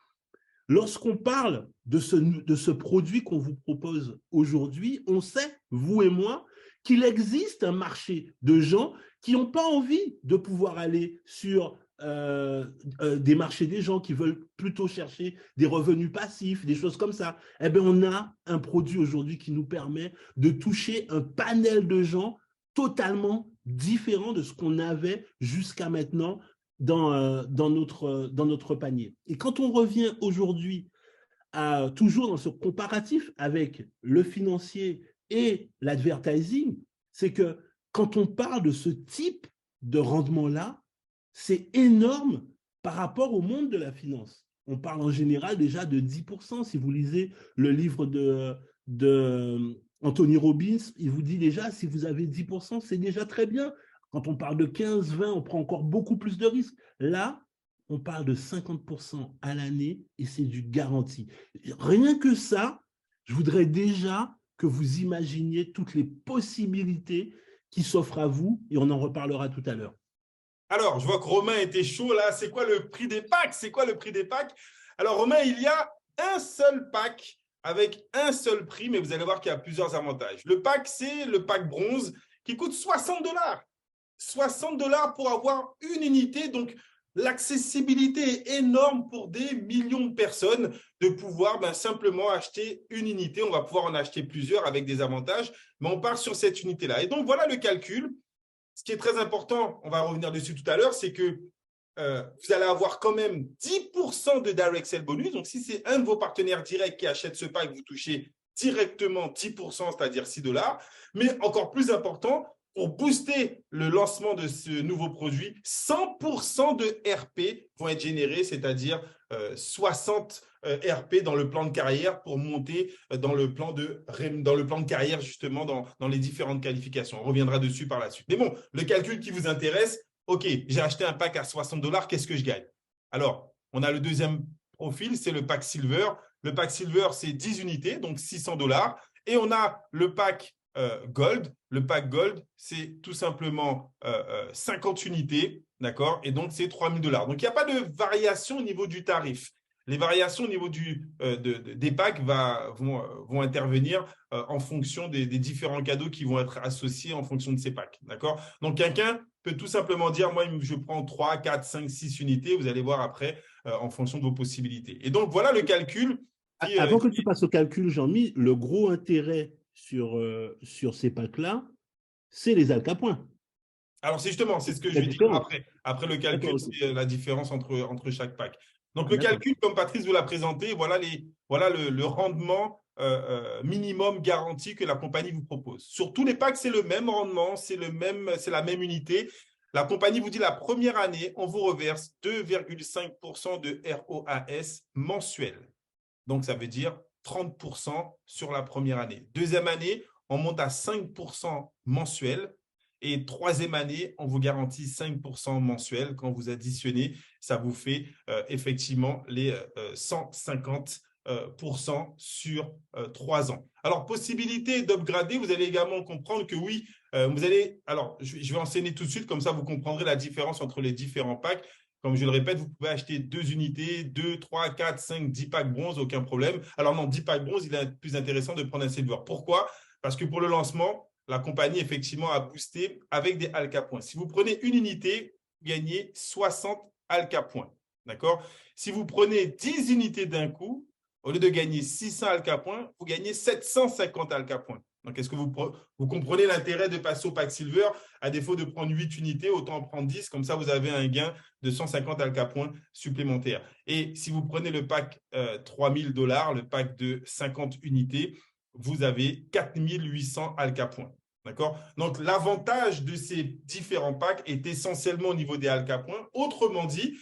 lorsqu'on parle de ce produit qu'on vous propose aujourd'hui, on sait, vous et moi, qu'il existe un marché de gens qui n'ont pas envie de pouvoir aller sur des marchés des gens qui veulent plutôt chercher des revenus passifs, des choses comme ça. Eh bien, on a un produit aujourd'hui qui nous permet de toucher un panel de gens totalement différent de ce qu'on avait jusqu'à maintenant dans notre panier. Et quand on revient aujourd'hui toujours dans ce comparatif avec le financier et l'advertising, c'est que quand on parle de ce type de rendement-là, c'est énorme par rapport au monde de la finance. On parle en général déjà de 10%. Si vous lisez le livre de Anthony Robbins, il vous dit déjà, si vous avez 10%, c'est déjà très bien. Quand on parle de 15, 20, on prend encore beaucoup plus de risques. Là, on parle de 50% à l'année et c'est du garanti. Rien que ça, je voudrais déjà que vous imaginiez toutes les possibilités qui s'offrent à vous et on en reparlera tout à l'heure. Alors, je vois que Romain était chaud là. C'est quoi le prix des packs? C'est quoi le prix des packs? Alors, Romain, il y a un seul pack avec un seul prix, mais vous allez voir qu'il y a plusieurs avantages. Le pack, c'est le pack bronze qui coûte $60. $60 pour avoir une unité. Donc, l'accessibilité est énorme pour des millions de personnes de pouvoir simplement acheter une unité. On va pouvoir en acheter plusieurs avec des avantages, mais on part sur cette unité-là. Et donc, voilà le calcul. Ce qui est très important, on va revenir dessus tout à l'heure, c'est que vous allez avoir quand même 10% de direct sell bonus. Donc, si c'est un de vos partenaires directs qui achète ce pack, vous touchez directement 10%, c'est-à-dire $6. Mais encore plus important, pour booster le lancement de ce nouveau produit, 100% de RP vont être générés, c'est-à-dire 60 RP dans le plan de carrière pour monter dans le plan de carrière, justement, dans les différentes qualifications. On reviendra dessus par la suite. Mais bon, le calcul qui vous intéresse, OK, j'ai acheté un pack à $60, qu'est-ce que je gagne? Alors, on a le deuxième profil, c'est le pack Silver. Le pack Silver, c'est 10 unités, donc $600. Et on a le pack Gold. Le pack Gold, c'est tout simplement 50 unités, d'accord? Et donc, c'est $3000. Donc, il n'y a pas de variation au niveau du tarif. Les variations au niveau des packs vont intervenir en fonction des différents cadeaux qui vont être associés en fonction de ces packs, d'accord? Donc, quelqu'un peut tout simplement dire, moi, je prends 3, 4, 5, 6 unités. Vous allez voir après en fonction de vos possibilités. Et donc, voilà le calcul. Avant que tu passes au calcul, Jean-Mi, le gros intérêt sur ces packs-là, c'est les alcapoints. Alors, c'est ce que je vais dire après. Après le calcul, c'est la différence entre chaque pack. Donc, le calcul, comme Patrice vous l'a présenté, voilà le rendement minimum garanti que la compagnie vous propose. Sur tous les packs, c'est le même rendement, c'est la même unité. La compagnie vous dit la première année, on vous reverse 2,5% de ROAS mensuel. Donc, ça veut dire 30% sur la première année. Deuxième année, on monte à 5% mensuel. Et troisième année, on vous garantit 5% mensuel. Quand vous additionnez, ça vous fait effectivement les 150% sur 3 ans. Alors, possibilité d'upgrader, vous allez également comprendre que oui, alors je vais enseigner tout de suite, comme ça vous comprendrez la différence entre les différents packs. Comme je le répète, vous pouvez acheter 2 unités, 2, 3, 4, 5, 10 packs bronze, aucun problème. Alors non, 10 packs bronze, il est plus intéressant de prendre un silver. Pourquoi? Parce que pour le lancement, la compagnie, effectivement, a boosté avec des Alka points. Si vous prenez une unité, vous gagnez 60 Alka points. D'accord? Si vous prenez 10 unités d'un coup, au lieu de gagner 600 Alka points, vous gagnez 750 Alka points. Donc, est-ce que vous comprenez l'intérêt de passer au pack Silver? À défaut de prendre 8 unités, autant en prendre 10. Comme ça, vous avez un gain de 150 Alka points supplémentaires. Et si vous prenez le pack $3000, le pack de 50 unités, vous avez 4800 Alka points. D'accord? Donc, l'avantage de ces différents packs est essentiellement au niveau des Alka points. Autrement dit,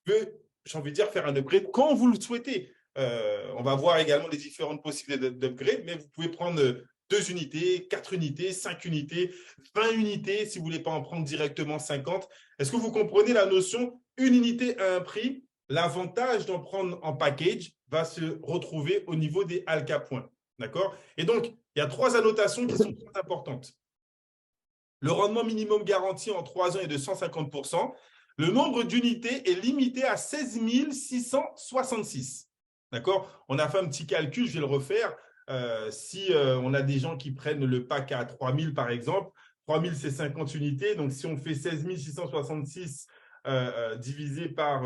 j'ai envie de dire, faire un upgrade quand vous le souhaitez. On va voir également les différentes possibilités d'upgrade, mais vous pouvez prendre 2 unités, 4 unités, 5 unités, 20 unités si vous ne voulez pas en prendre directement 50. Est-ce que vous comprenez la notion? Une unité à un prix, l'avantage d'en prendre en package va se retrouver au niveau des Alka points. D'accord? Et donc, il y a 3 annotations qui sont très importantes. Le rendement minimum garanti en 3 ans est de 150%. Le nombre d'unités est limité à 16 666. D'accord? On a fait un petit calcul, je vais le refaire. Si on a des gens qui prennent le pack à 3000 par exemple, 3000 c'est 50 unités. Donc, si on fait 16 666 divisé par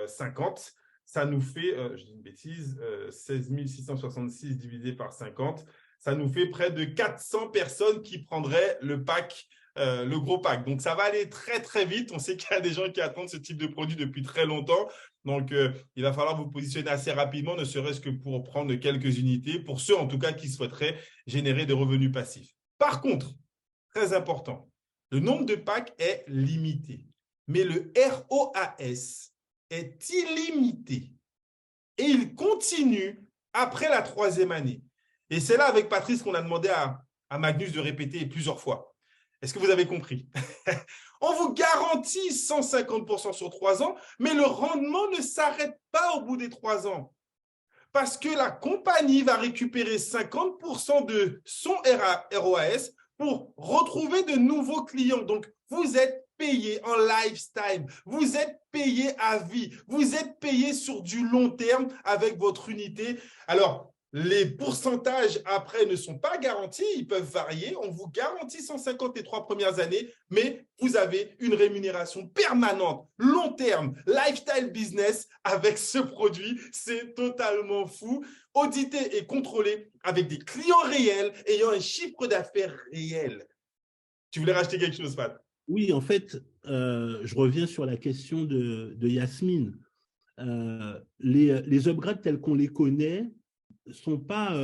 50, ça nous fait, je dis une bêtise, 16 666 divisé par 50, ça nous fait près de 400 personnes qui prendraient le pack, le gros pack. Donc, ça va aller très, très vite. On sait qu'il y a des gens qui attendent ce type de produit depuis très longtemps. Donc, il va falloir vous positionner assez rapidement, ne serait-ce que pour prendre quelques unités, pour ceux en tout cas qui souhaiteraient générer des revenus passifs. Par contre, très important, le nombre de packs est limité, mais le ROAS est illimité et il continue après la 3e année. Et c'est là, avec Patrice, qu'on a demandé à Magnus de répéter plusieurs fois. Est-ce que vous avez compris? On vous garantit 150% sur 3 ans, mais le rendement ne s'arrête pas au bout des 3 ans. Parce que la compagnie va récupérer 50% de son ROAS pour retrouver de nouveaux clients. Donc, vous êtes payé en lifetime, vous êtes payé à vie, vous êtes payé sur du long terme avec votre unité. Alors, les pourcentages après ne sont pas garantis, ils peuvent varier. On vous garantit 150 les 3 premières années, mais vous avez une rémunération permanente, long terme, lifestyle business avec ce produit. C'est totalement fou. Audité et contrôlé avec des clients réels ayant un chiffre d'affaires réel. Tu voulais racheter quelque chose, Pat? Oui, en fait, je reviens sur la question de Yasmine. Les upgrades tels qu'on les connaît sont pas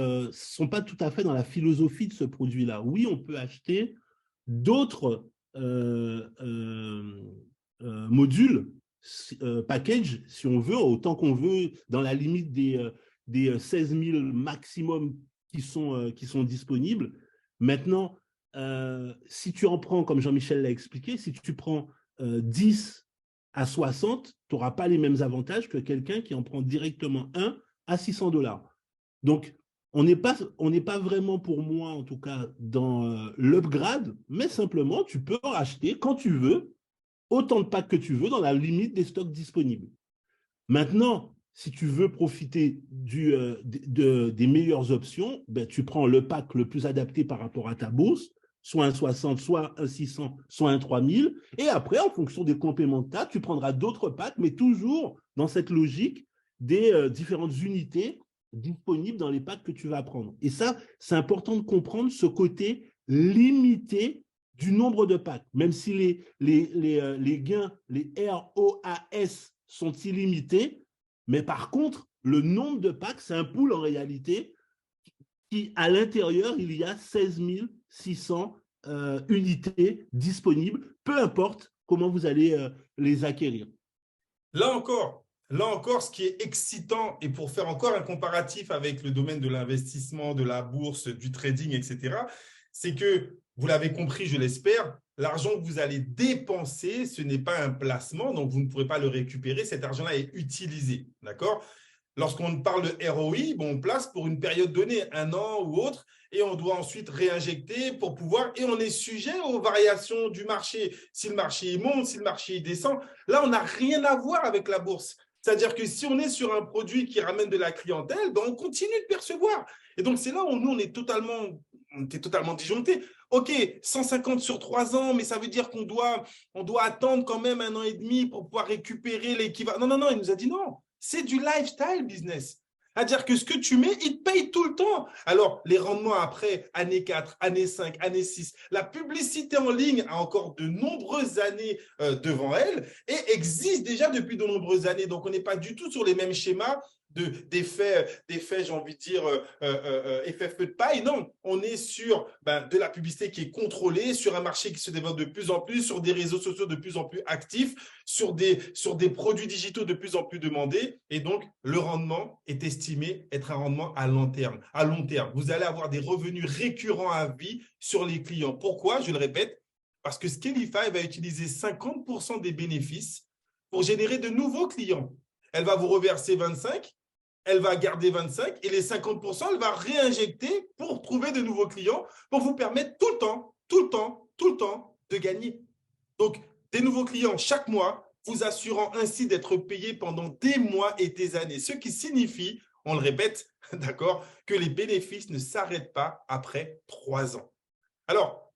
tout à fait dans la philosophie de ce produit-là. Oui, on peut acheter d'autres modules, package, si on veut, autant qu'on veut, dans la limite des 16 000 maximum qui sont disponibles. Maintenant, si tu en prends, comme Jean-Michel l'a expliqué, si tu prends 10 à 60, tu n'auras pas les mêmes avantages que quelqu'un qui en prend directement un à $600. Donc, on n'est pas vraiment, pour moi en tout cas, dans l'upgrade, mais simplement, tu peux en acheter quand tu veux, autant de packs que tu veux, dans la limite des stocks disponibles. Maintenant, si tu veux profiter des meilleures options, ben, tu prends le pack le plus adapté par rapport à ta bourse, soit un 60, soit un 600, soit un 3000. Et après, en fonction des complémentaires, tu prendras d'autres packs, mais toujours dans cette logique des différentes unités disponibles dans les packs que tu vas prendre. Et ça, c'est important de comprendre ce côté limité du nombre de packs. Même si les gains, les ROAS sont illimités, mais par contre, le nombre de packs, c'est un pool en réalité qui, à l'intérieur, il y a 16 600 unités disponibles, peu importe comment vous allez les acquérir. Là encore, ce qui est excitant, et pour faire encore un comparatif avec le domaine de l'investissement, de la bourse, du trading, etc., c'est que, vous l'avez compris, je l'espère, l'argent que vous allez dépenser, ce n'est pas un placement, donc vous ne pourrez pas le récupérer. Cet argent-là est utilisé, d'accord? Lorsqu'on parle de ROI, bon, on place pour une période donnée, 1 an ou autre, et on doit ensuite réinjecter pour pouvoir, et on est sujet aux variations du marché. Si le marché monte, si le marché descend, là, on n'a rien à voir avec la bourse. C'est-à-dire que si on est sur un produit qui ramène de la clientèle, ben on continue de percevoir. Et donc, c'est là où nous, on est totalement disjonctés. OK, 150 sur 3 ans, mais ça veut dire qu'on doit attendre quand même 1 an et demi pour pouvoir récupérer l'équivalent. Non, il nous a dit non. C'est du lifestyle business. C'est-à-dire que ce que tu mets, il te paye tout le temps. Alors, les rendements après, année 4, année 5, année 6, la publicité en ligne a encore de nombreuses années devant elle et existe déjà depuis de nombreuses années. Donc, on n'est pas du tout sur les mêmes schémas d'effets, j'ai envie de dire, effet feu de paille. Non, on est sur de la publicité qui est contrôlée, sur un marché qui se développe de plus en plus, sur des réseaux sociaux de plus en plus actifs, sur des produits digitaux de plus en plus demandés. Et donc, le rendement est estimé être un rendement à long terme. À long terme, vous allez avoir des revenus récurrents à vie sur les clients. Pourquoi? Je le répète, parce que Scalify va utiliser 50% des bénéfices pour générer de nouveaux clients. Elle va vous reverser 25, elle va garder 25 et les 50%, elle va réinjecter pour trouver de nouveaux clients, pour vous permettre tout le temps de gagner. Donc, des nouveaux clients chaque mois, vous assurant ainsi d'être payé pendant des mois et des années. Ce qui signifie, on le répète, d'accord, que les bénéfices ne s'arrêtent pas après 3 ans. Alors,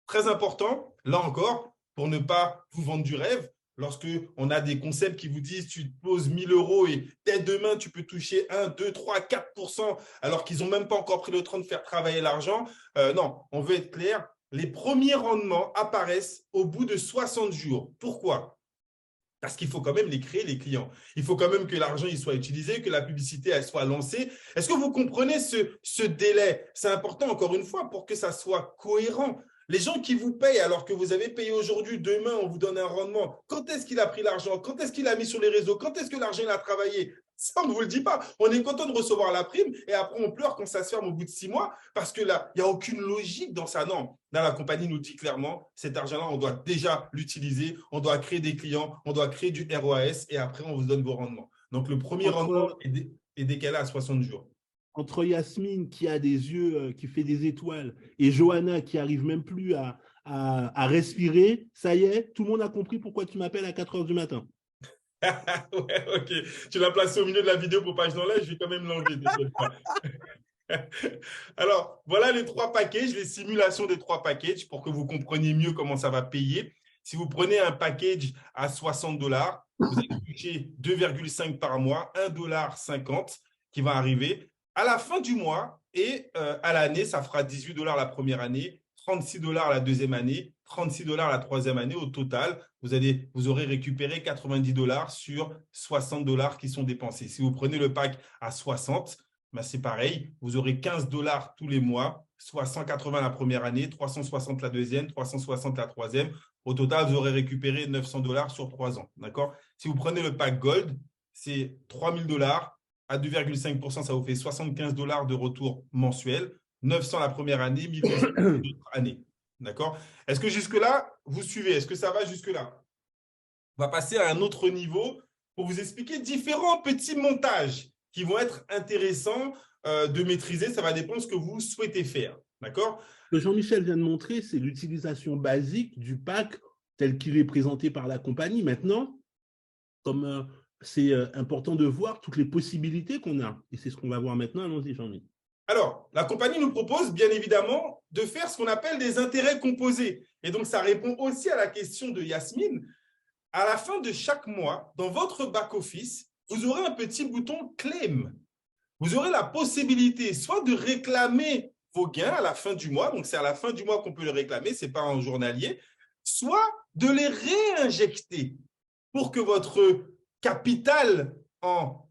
très important, là encore, pour ne pas vous vendre du rêve, lorsqu'on a des concepts qui vous disent tu te poses 1 000 € et dès demain, tu peux toucher 1, 2, 3, 4%, alors qu'ils n'ont même pas encore pris le temps de faire travailler l'argent. Non, on veut être clair. Les premiers rendements apparaissent au bout de 60 jours. Pourquoi? Parce qu'il faut quand même les créer, les clients. Il faut quand même que l'argent il soit utilisé, que la publicité elle soit lancée. Est-ce que vous comprenez ce délai? C'est important, encore une fois, pour que ça soit cohérent. Les gens qui vous payent alors que vous avez payé aujourd'hui, demain, on vous donne un rendement. Quand est-ce qu'il a pris l'argent? Quand est-ce qu'il a mis sur les réseaux? Quand est-ce que l'argent il a travaillé? Ça, on ne vous le dit pas. On est content de recevoir la prime et après, on pleure quand ça se ferme au bout de 6 mois parce que là, il n'y a aucune logique dans ça. Non, là, la compagnie nous dit clairement, cet argent-là, on doit déjà l'utiliser. On doit créer des clients, on doit créer du ROAS et après, on vous donne vos rendements. Donc, le premier rendement est décalé à 60 jours. Entre Yasmine qui a des yeux, qui fait des étoiles, et Johanna qui n'arrive même plus à respirer, ça y est, tout le monde a compris pourquoi tu m'appelles à 4 heures du matin. Ouais, ok. Tu l'as placé au milieu de la vidéo pour pas que je l'enlève, je vais quand même l'enlever. Alors, voilà les 3 packages, les simulations des 3 packages pour que vous compreniez mieux comment ça va payer. Si vous prenez un package à 60 $, vous allez toucher 2,5 par mois, 1,50 $ qui va arriver. À la fin du mois et à l'année, ça fera 18 $ la première année, $36 la deuxième année, $36 la troisième année. Au total, vous aurez récupéré $90 sur $60 qui sont dépensés. Si vous prenez le pack à 60, ben c'est pareil, vous aurez $15 tous les mois, soit 180 la première année, 360 la deuxième, 360 la troisième. Au total, vous aurez récupéré $900 sur 3 ans. D'accord? Si vous prenez le pack Gold, c'est $3000. À 2,5%, ça vous fait $75 de retour mensuel. 900 la première année, 1200 l'autre année. D'accord? Est-ce que jusque-là, vous suivez? Est-ce que ça va jusque-là? On va passer à un autre niveau pour vous expliquer différents petits montages qui vont être intéressants de maîtriser. Ça va dépendre de ce que vous souhaitez faire. D'accord? Ce que Jean-Michel vient de montrer, c'est l'utilisation basique du pack tel qu'il est présenté par la compagnie. Maintenant, comme c'est important de voir toutes les possibilités qu'on a. Et c'est ce qu'on va voir maintenant. Allons-y, Jean-Michel. Alors, la compagnie nous propose bien évidemment de faire ce qu'on appelle des intérêts composés. Et donc, ça répond aussi à la question de Yasmine. À la fin de chaque mois, dans votre back-office, vous aurez un petit bouton Claim. Vous aurez la possibilité soit de réclamer vos gains à la fin du mois, donc c'est à la fin du mois qu'on peut les réclamer, ce n'est pas en journalier, soit de les réinjecter pour que votre capital en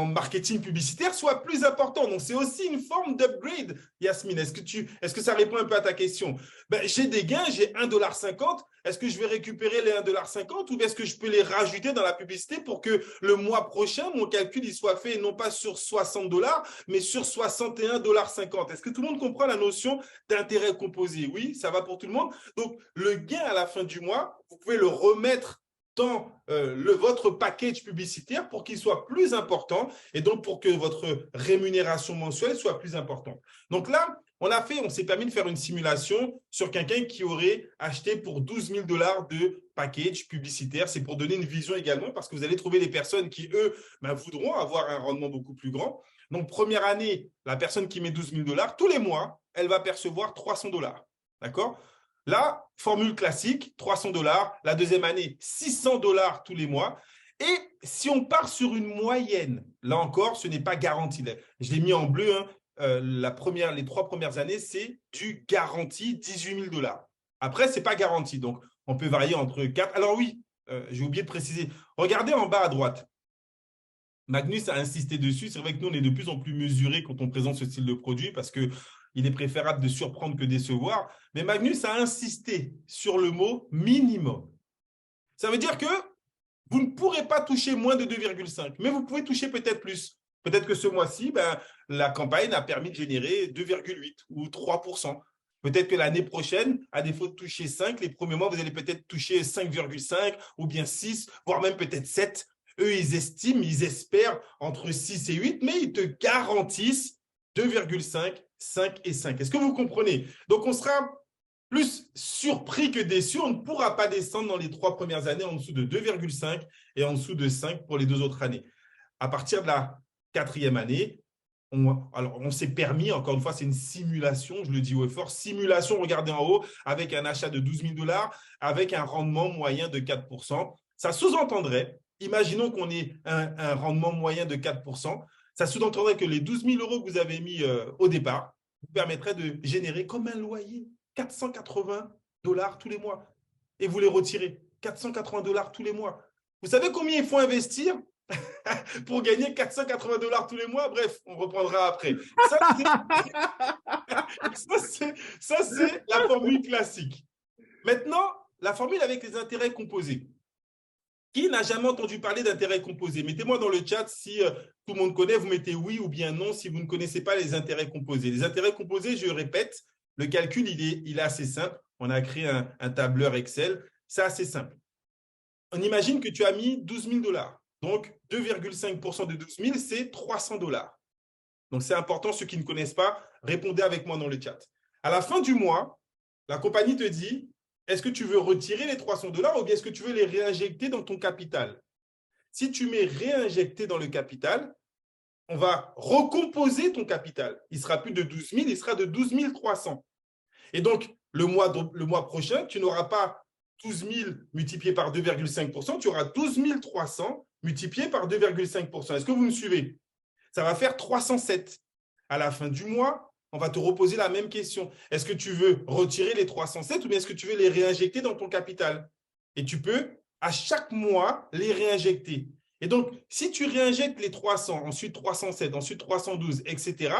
marketing publicitaire soit plus important. Donc, c'est aussi une forme d'upgrade, Yasmine. Est-ce que ça répond un peu à ta question? J'ai des gains, j'ai $1,50. Est-ce que je vais récupérer les $1,50 ou est-ce que je peux les rajouter dans la publicité pour que le mois prochain, mon calcul il soit fait non pas sur $60, mais sur $61,50? Est-ce que tout le monde comprend la notion d'intérêt composé? Oui, ça va pour tout le monde. Donc, le gain à la fin du mois, vous pouvez le remettre dans votre package publicitaire pour qu'il soit plus important et donc pour que votre rémunération mensuelle soit plus importante. Donc là, on s'est permis de faire une simulation sur quelqu'un qui aurait acheté pour $12 000 de package publicitaire. C'est pour donner une vision également parce que vous allez trouver des personnes qui, eux, voudront avoir un rendement beaucoup plus grand. Donc, première année, la personne qui met $12 000, tous les mois, elle va percevoir $300. D'accord? Là, formule classique, $300. La deuxième année, $600 tous les mois. Et si on part sur une moyenne, là encore, ce n'est pas garanti. Je l'ai mis en bleu. Les 3 premières années, c'est du garanti $18 000. Après, ce n'est pas garanti. Donc, on peut varier entre 4. Alors oui, j'ai oublié de préciser. Regardez en bas à droite. Magnus a insisté dessus. C'est vrai que nous, on est de plus en plus mesurés quand on présente ce style de produit parce que il est préférable de surprendre que décevoir. Mais Magnus a insisté sur le mot minimum. Ça veut dire que vous ne pourrez pas toucher moins de 2,5, mais vous pouvez toucher peut-être plus. Peut-être que ce mois-ci, la campagne a permis de générer 2,8 ou 3%. Peut-être que l'année prochaine, à défaut de toucher 5, les premiers mois, vous allez peut-être toucher 5,5 ou bien 6, voire même peut-être 7. Eux, ils espèrent entre 6 et 8, mais ils te garantissent 2,5, 5 et 5. Est-ce que vous comprenez? Donc, on sera plus surpris que déçu. On ne pourra pas descendre dans les 3 premières années en dessous de 2,5 et en dessous de 5 pour les 2 autres années. À partir de la 4e année, on s'est permis, encore une fois, c'est une simulation, je le dis haut et fort, simulation, regardez en haut, avec un achat de $12 000, avec un rendement moyen de 4%. Ça sous-entendrait, imaginons qu'on ait un rendement moyen de 4%, ça sous-entendrait que les 12 000 € que vous avez mis au départ vous permettraient de générer comme un loyer $480 tous les mois. Et vous les retirez, $480 tous les mois. Vous savez combien il faut investir pour gagner $480 tous les mois? Bref, on reprendra après. Ça, c'est la formule classique. Maintenant, la formule avec les intérêts composés. Qui n'a jamais entendu parler d'intérêts composés? Mettez-moi dans le chat si tout le monde connaît, vous mettez oui ou bien non si vous ne connaissez pas les intérêts composés. Les intérêts composés, je répète, le calcul, il est assez simple. On a créé un tableur Excel. C'est assez simple. On imagine que tu as mis $12 000. Donc, 2,5% de 12 000, c'est $300. Donc, c'est important. Ceux qui ne connaissent pas, répondez avec moi dans le chat. À la fin du mois, la compagnie te dit, est-ce que tu veux retirer les $300 ou bien est-ce que tu veux les réinjecter dans ton capital? Si tu mets réinjecter dans le capital, on va recomposer ton capital. Il ne sera plus de 12 000, il sera de 12 300. Et donc, le mois prochain, tu n'auras pas 12 000 multiplié par 2,5%, tu auras 12 300 multiplié par 2,5%. Est-ce que vous me suivez? Ça va faire 307. À la fin du mois, on va te reposer la même question. Est-ce que tu veux retirer les 307 ou bien est-ce que tu veux les réinjecter dans ton capital? Et tu peux, à chaque mois, les réinjecter. Et donc, si tu réinjectes les 300, ensuite 307, ensuite 312, etc.,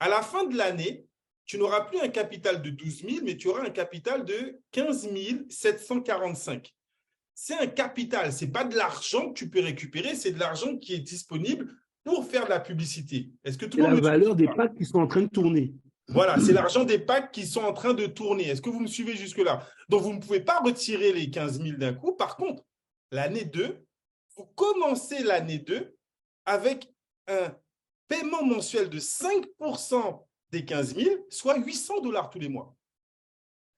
à la fin de l'année, tu n'auras plus un capital de 12 000, mais tu auras un capital de 15 745. C'est un capital, ce n'est pas de l'argent que tu peux récupérer, c'est de l'argent qui est disponible pour faire de la publicité. Est-ce que tout C'est le monde la me suit? valeur des packs qui sont en train de tourner. Voilà, c'est l'argent des packs qui sont en train de tourner. Est-ce que vous me suivez jusque-là? Donc, vous ne pouvez pas retirer les 15 000 d'un coup. Par contre, l'année 2, vous commencez l'année 2 avec un paiement mensuel de 5% des 15 000, soit 800 dollars tous les mois.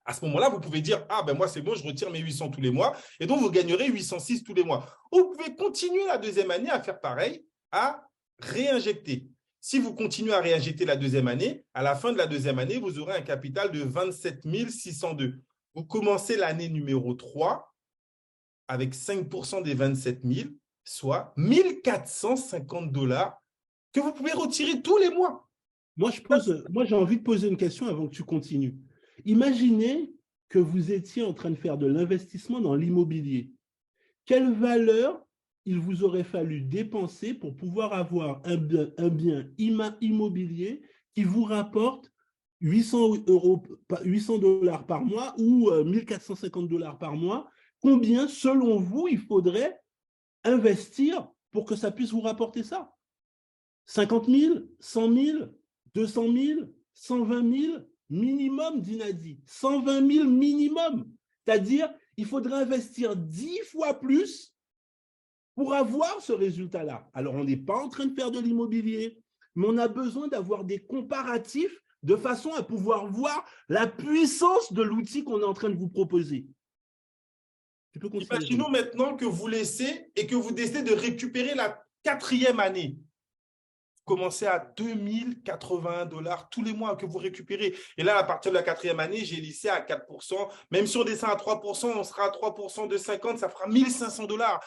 À ce moment-là, vous pouvez dire, ah ben moi c'est bon, je retire mes 800 tous les mois, et donc vous gagnerez 806 tous les mois. Ou vous pouvez continuer la deuxième année à faire pareil, à réinjecter. Si vous continuez à réinjecter la deuxième année, à la fin de la deuxième année, vous aurez un capital de 27 602. Vous commencez l'année numéro 3 avec 5% des 27 000, soit 1450 dollars que vous pouvez retirer tous les mois. Moi, j'ai envie de poser une question avant que tu continues. Imaginez que vous étiez en train de faire de l'investissement dans l'immobilier. Quelle valeur il vous aurait fallu dépenser pour pouvoir avoir un bien immobilier qui vous rapporte 800 dollars par mois ou 1450 dollars par mois? Combien, selon vous, il faudrait investir pour que ça puisse vous rapporter ça? 50 000, 100 000, 200 000, 120 000 minimum, Dinadi. 120 000 minimum. C'est-à-dire, il faudrait investir 10 fois plus pour avoir ce résultat-là. Alors, on n'est pas en train de faire de l'immobilier, mais on a besoin d'avoir des comparatifs de façon à pouvoir voir la puissance de l'outil qu'on est en train de vous proposer. Tu peux continuer. Imaginons maintenant que vous laissez et que vous décidez de récupérer la 4e année. Vous commencez à 2081 dollars tous les mois que vous récupérez. Et là, à partir de la 4e année, j'ai lissé à 4%. Même si on descend à 3%, on sera à 3% de 50, ça fera 1500 dollars.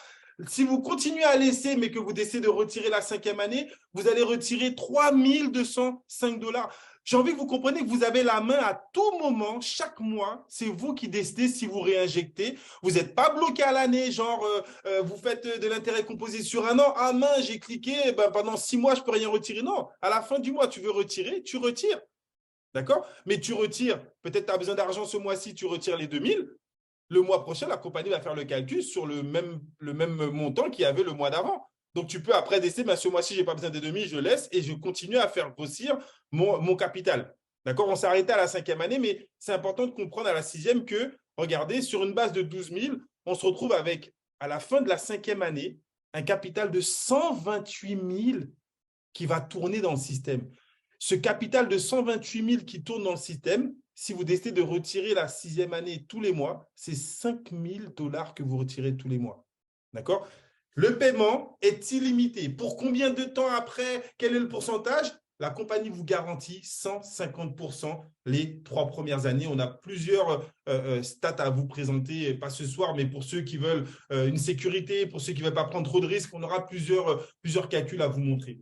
Si vous continuez à laisser, mais que vous décidez de retirer la 5e année, vous allez retirer 3205 dollars. J'ai envie que vous compreniez que vous avez la main à tout moment, chaque mois. C'est vous qui décidez si vous réinjectez. Vous n'êtes pas bloqué à l'année, genre vous faites de l'intérêt composé sur un an. Ah mince, j'ai cliqué, ben, pendant 6 mois, je ne peux rien retirer. Non, à la fin du mois, tu veux retirer, tu retires. D'accord? Mais tu retires, peut-être tu as besoin d'argent ce mois-ci, tu retires les 2000. Le mois prochain, la compagnie va faire le calcul sur le même montant qu'il y avait le mois d'avant. Donc, tu peux après décider, ben, ce mois-ci, je n'ai pas besoin des demi, je laisse et je continue à faire grossir mon capital. D'accord? On s'est arrêté à la 5e année, mais c'est important de comprendre à la 6e que, regardez, sur une base de 12 000, on se retrouve avec, à la fin de la 5e année, un capital de 128 000 qui va tourner dans le système. Ce capital de 128 000 qui tourne dans le système, si vous décidez de retirer la 6e année tous les mois, c'est 5 000 dollars que vous retirez tous les mois. D'accord? Le paiement est illimité. Pour combien de temps après? Quel est le pourcentage? La compagnie vous garantit 150% les 3 premières années. On a plusieurs stats à vous présenter, pas ce soir, mais pour ceux qui veulent une sécurité, pour ceux qui ne veulent pas prendre trop de risques, on aura plusieurs calculs à vous montrer.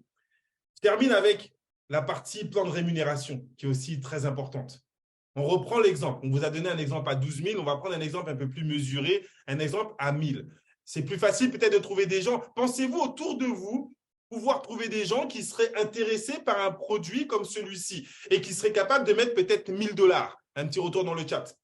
Je termine avec la partie plan de rémunération, qui est aussi très importante. On reprend l'exemple. On vous a donné un exemple à 12 000. On va prendre un exemple un peu plus mesuré, un exemple à 1 000. C'est plus facile peut-être de trouver des gens. Pensez-vous autour de vous pouvoir trouver des gens qui seraient intéressés par un produit comme celui-ci et qui seraient capables de mettre peut-être 1 000 dollars. Un petit retour dans le chat.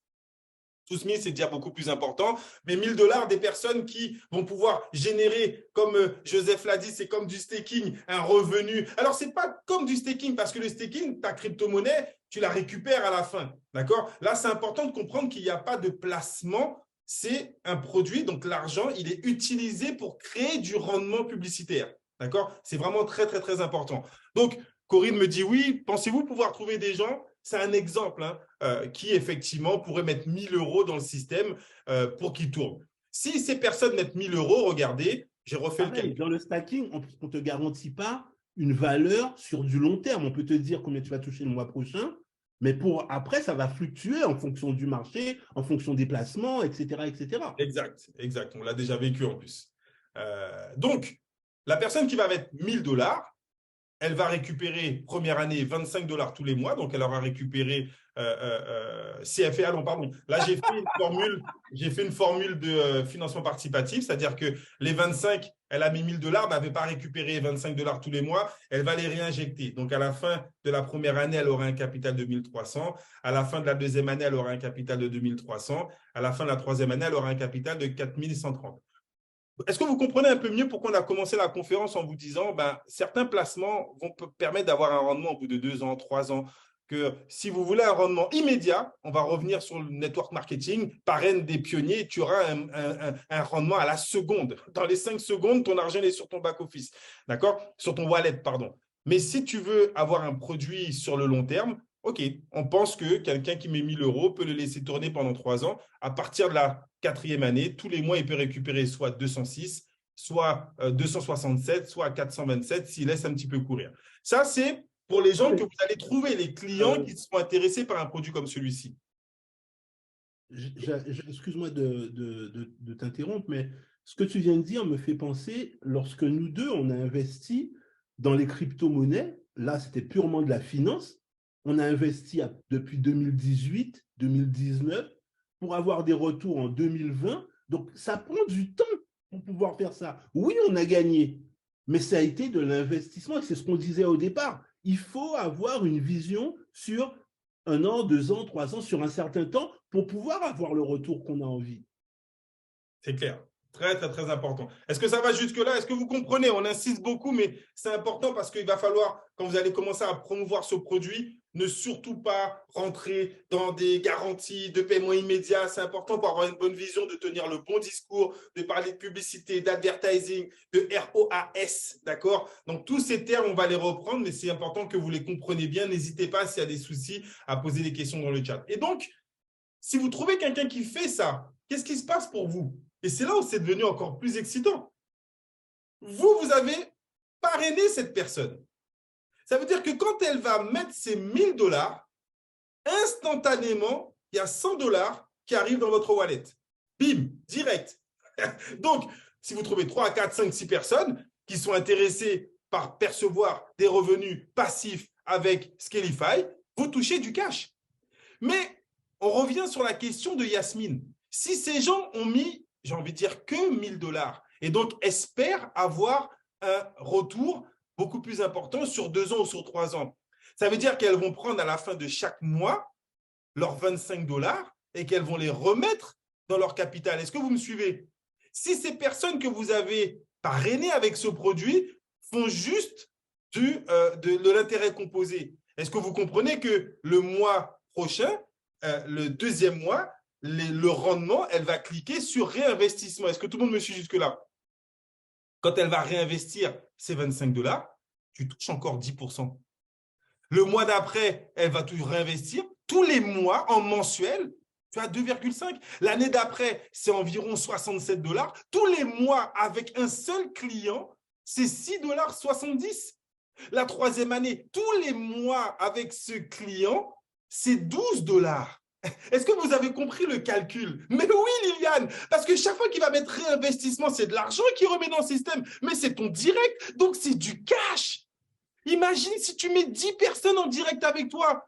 12 000, c'est déjà beaucoup plus important. Mais 1 000 dollars, des personnes qui vont pouvoir générer, comme Joseph l'a dit, c'est comme du staking, un revenu. Alors, ce n'est pas comme du staking parce que le staking, ta crypto-monnaie, tu la récupères à la fin. D'accord? Là, c'est important de comprendre qu'il n'y a pas de placement. C'est un produit, donc l'argent, il est utilisé pour créer du rendement publicitaire. D'accord? C'est vraiment très, très, très important. Donc, Corinne me dit oui, pensez-vous pouvoir trouver des gens? C'est un exemple qui, effectivement, pourrait mettre 1 000 € dans le système pour qu'il tourne. Si ces personnes mettent 1 000 €, regardez, j'ai refait le calcul. Dans le stacking, on ne te garantit pas une valeur sur du long terme. On peut te dire combien tu vas toucher le mois prochain, mais après, ça va fluctuer en fonction du marché, en fonction des placements, etc. etc. Exact. On l'a déjà vécu en plus. Donc, la personne qui va mettre 1 000 $, elle va récupérer, première année, 25 $ tous les mois. Donc, elle aura récupéré CFA. Non, pardon. Là, j'ai fait une formule de financement participatif, c'est-à-dire que les 25, elle a mis 1 000 $, mais elle n'avait pas récupéré 25 $ tous les mois. Elle va les réinjecter. Donc, à la fin de la première année, elle aura un capital de 1 300. À la fin de la deuxième année, elle aura un capital de 2 300. À la fin de la troisième année, elle aura un capital de 4 130. Est-ce que vous comprenez un peu mieux pourquoi on a commencé la conférence en vous disant certains placements vont permettre d'avoir un rendement au bout de 2 ans, 3 ans, que si vous voulez un rendement immédiat, on va revenir sur le network marketing, parraine des pionniers, tu auras un rendement à la seconde. Dans les 5 secondes, ton argent est sur ton back-office, d'accord? Sur ton wallet, pardon. Mais si tu veux avoir un produit sur le long terme, OK, on pense que quelqu'un qui met 1 000 € peut le laisser tourner pendant 3 ans. À partir de la 4e année, tous les mois, il peut récupérer soit 206, soit 267, soit 427 s'il laisse un petit peu courir. Ça, c'est pour les gens que vous allez trouver, les clients qui seront intéressés par un produit comme celui-ci. Excuse-moi de t'interrompre, mais ce que tu viens de dire me fait penser, lorsque nous deux, on a investi dans les crypto-monnaies, là, c'était purement de la finance, on a investi depuis 2018, 2019, pour avoir des retours en 2020. Donc, ça prend du temps pour pouvoir faire ça. Oui, on a gagné, mais ça a été de l'investissement. C'est ce qu'on disait au départ. Il faut avoir une vision sur 1 an, 2 ans, 3 ans, sur un certain temps pour pouvoir avoir le retour qu'on a envie. C'est clair. Très, très, très important. Est-ce que ça va jusque-là? Est-ce que vous comprenez? On insiste beaucoup, mais c'est important parce qu'il va falloir, quand vous allez commencer à promouvoir ce produit, ne surtout pas rentrer dans des garanties de paiement immédiat. C'est important pour avoir une bonne vision, de tenir le bon discours, de parler de publicité, d'advertising, de ROAS, d'accord? Donc, tous ces termes, on va les reprendre, mais c'est important que vous les compreniez bien. N'hésitez pas, s'il y a des soucis, à poser des questions dans le chat. Et donc, si vous trouvez quelqu'un qui fait ça, qu'est-ce qui se passe pour vous? Et c'est là où c'est devenu encore plus excitant. Vous avez parrainé cette personne. Ça veut dire que quand elle va mettre ses 1 000 $, instantanément, il y a 100 $ qui arrivent dans votre wallet. Bim, direct. Donc, si vous trouvez 3, 4, 5, 6 personnes qui sont intéressées par percevoir des revenus passifs avec Scalify, vous touchez du cash. Mais on revient sur la question de Yasmine. Si ces gens ont mis, j'ai envie de dire, que 1 000 $ et donc espèrent avoir un retour beaucoup plus important sur 2 ans ou sur 3 ans, ça veut dire qu'elles vont prendre à la fin de chaque mois leurs 25 $ et qu'elles vont les remettre dans leur capital. Est-ce que vous me suivez? Si ces personnes que vous avez parrainées avec ce produit font juste de l'intérêt composé, est-ce que vous comprenez que le mois prochain, le 2e mois, le rendement, elle va cliquer sur réinvestissement? Est-ce que tout le monde me suit jusque-là? Quand elle va réinvestir ces 25 $, tu touches encore 10%. Le mois d'après, elle va tout réinvestir. Tous les mois, en mensuel, tu as 2,5. L'année d'après, c'est environ 67 $. Tous les mois, avec un seul client, c'est 6,70 $. La 3e année, tous les mois avec ce client, c'est 12 $. Est-ce que vous avez compris le calcul? Mais oui, Liliane, parce que chaque fois qu'il va mettre réinvestissement, c'est de l'argent qu'il remet dans le système, mais c'est ton direct, donc c'est du cash. Imagine si tu mets 10 personnes en direct avec toi.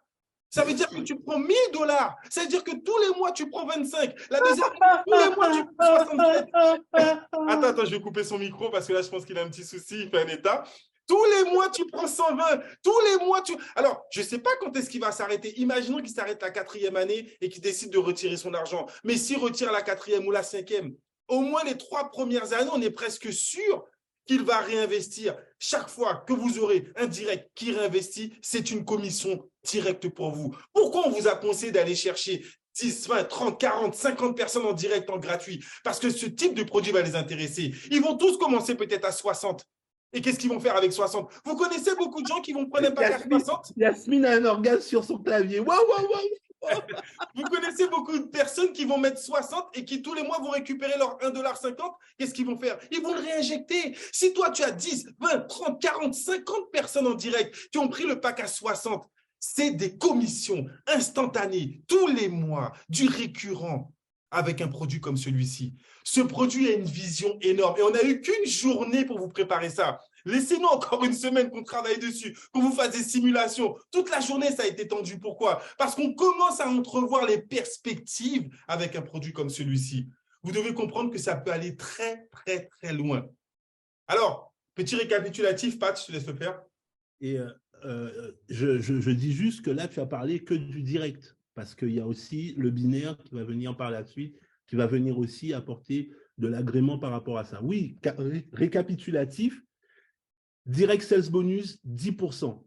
Ça veut dire que tu prends 1 000 $. Ça veut dire que tous les mois, tu prends 25. La deuxième année, tous les mois, tu prends 67. Attends, je vais couper son micro parce que là, je pense qu'il a un petit souci, il fait un état. Tous les mois, tu prends 120. Tous les mois, tu… Alors, je ne sais pas quand est-ce qu'il va s'arrêter. Imaginons qu'il s'arrête la 4e année et qu'il décide de retirer son argent. Mais s'il retire la 4e ou la 5e, au moins les 3 premières années, on est presque sûr qu'il va réinvestir. Chaque fois que vous aurez un direct qui réinvestit, c'est une commission directe pour vous. Pourquoi on vous a conseillé d'aller chercher 10, 20, 30, 40, 50 personnes en direct, en gratuit? Parce que ce type de produit va les intéresser. Ils vont tous commencer peut-être à 60. Et qu'est-ce qu'ils vont faire avec 60? Vous connaissez beaucoup de gens qui vont prendre un pack à 60? Yasmine a un orgasme sur son clavier. Waouh, waouh, waouh. Vous connaissez beaucoup de personnes qui vont mettre 60 et qui tous les mois vont récupérer leur 1,50 $. Qu'est-ce qu'ils vont faire? Ils vont le réinjecter. Si toi, tu as 10, 20, 30, 40, 50 personnes en direct qui ont pris le pack à 60, c'est des commissions instantanées, tous les mois, du récurrent avec un produit comme celui-ci. Ce produit a une vision énorme et on n'a eu qu'une journée pour vous préparer ça. Laissez-nous encore une semaine qu'on travaille dessus, qu'on vous fasse des simulations. Toute la journée, ça a été tendu. Pourquoi? Parce qu'on commence à entrevoir les perspectives avec un produit comme celui-ci. Vous devez comprendre que ça peut aller très, très, très loin. Alors, petit récapitulatif, Pat, je te laisse le faire. Et je dis juste que là, tu as parlé que du direct, parce qu'il y a aussi le binaire qui va venir par la suite, qui va venir aussi apporter de l'agrément par rapport à ça. Oui, récapitulatif, direct sales bonus, 10%.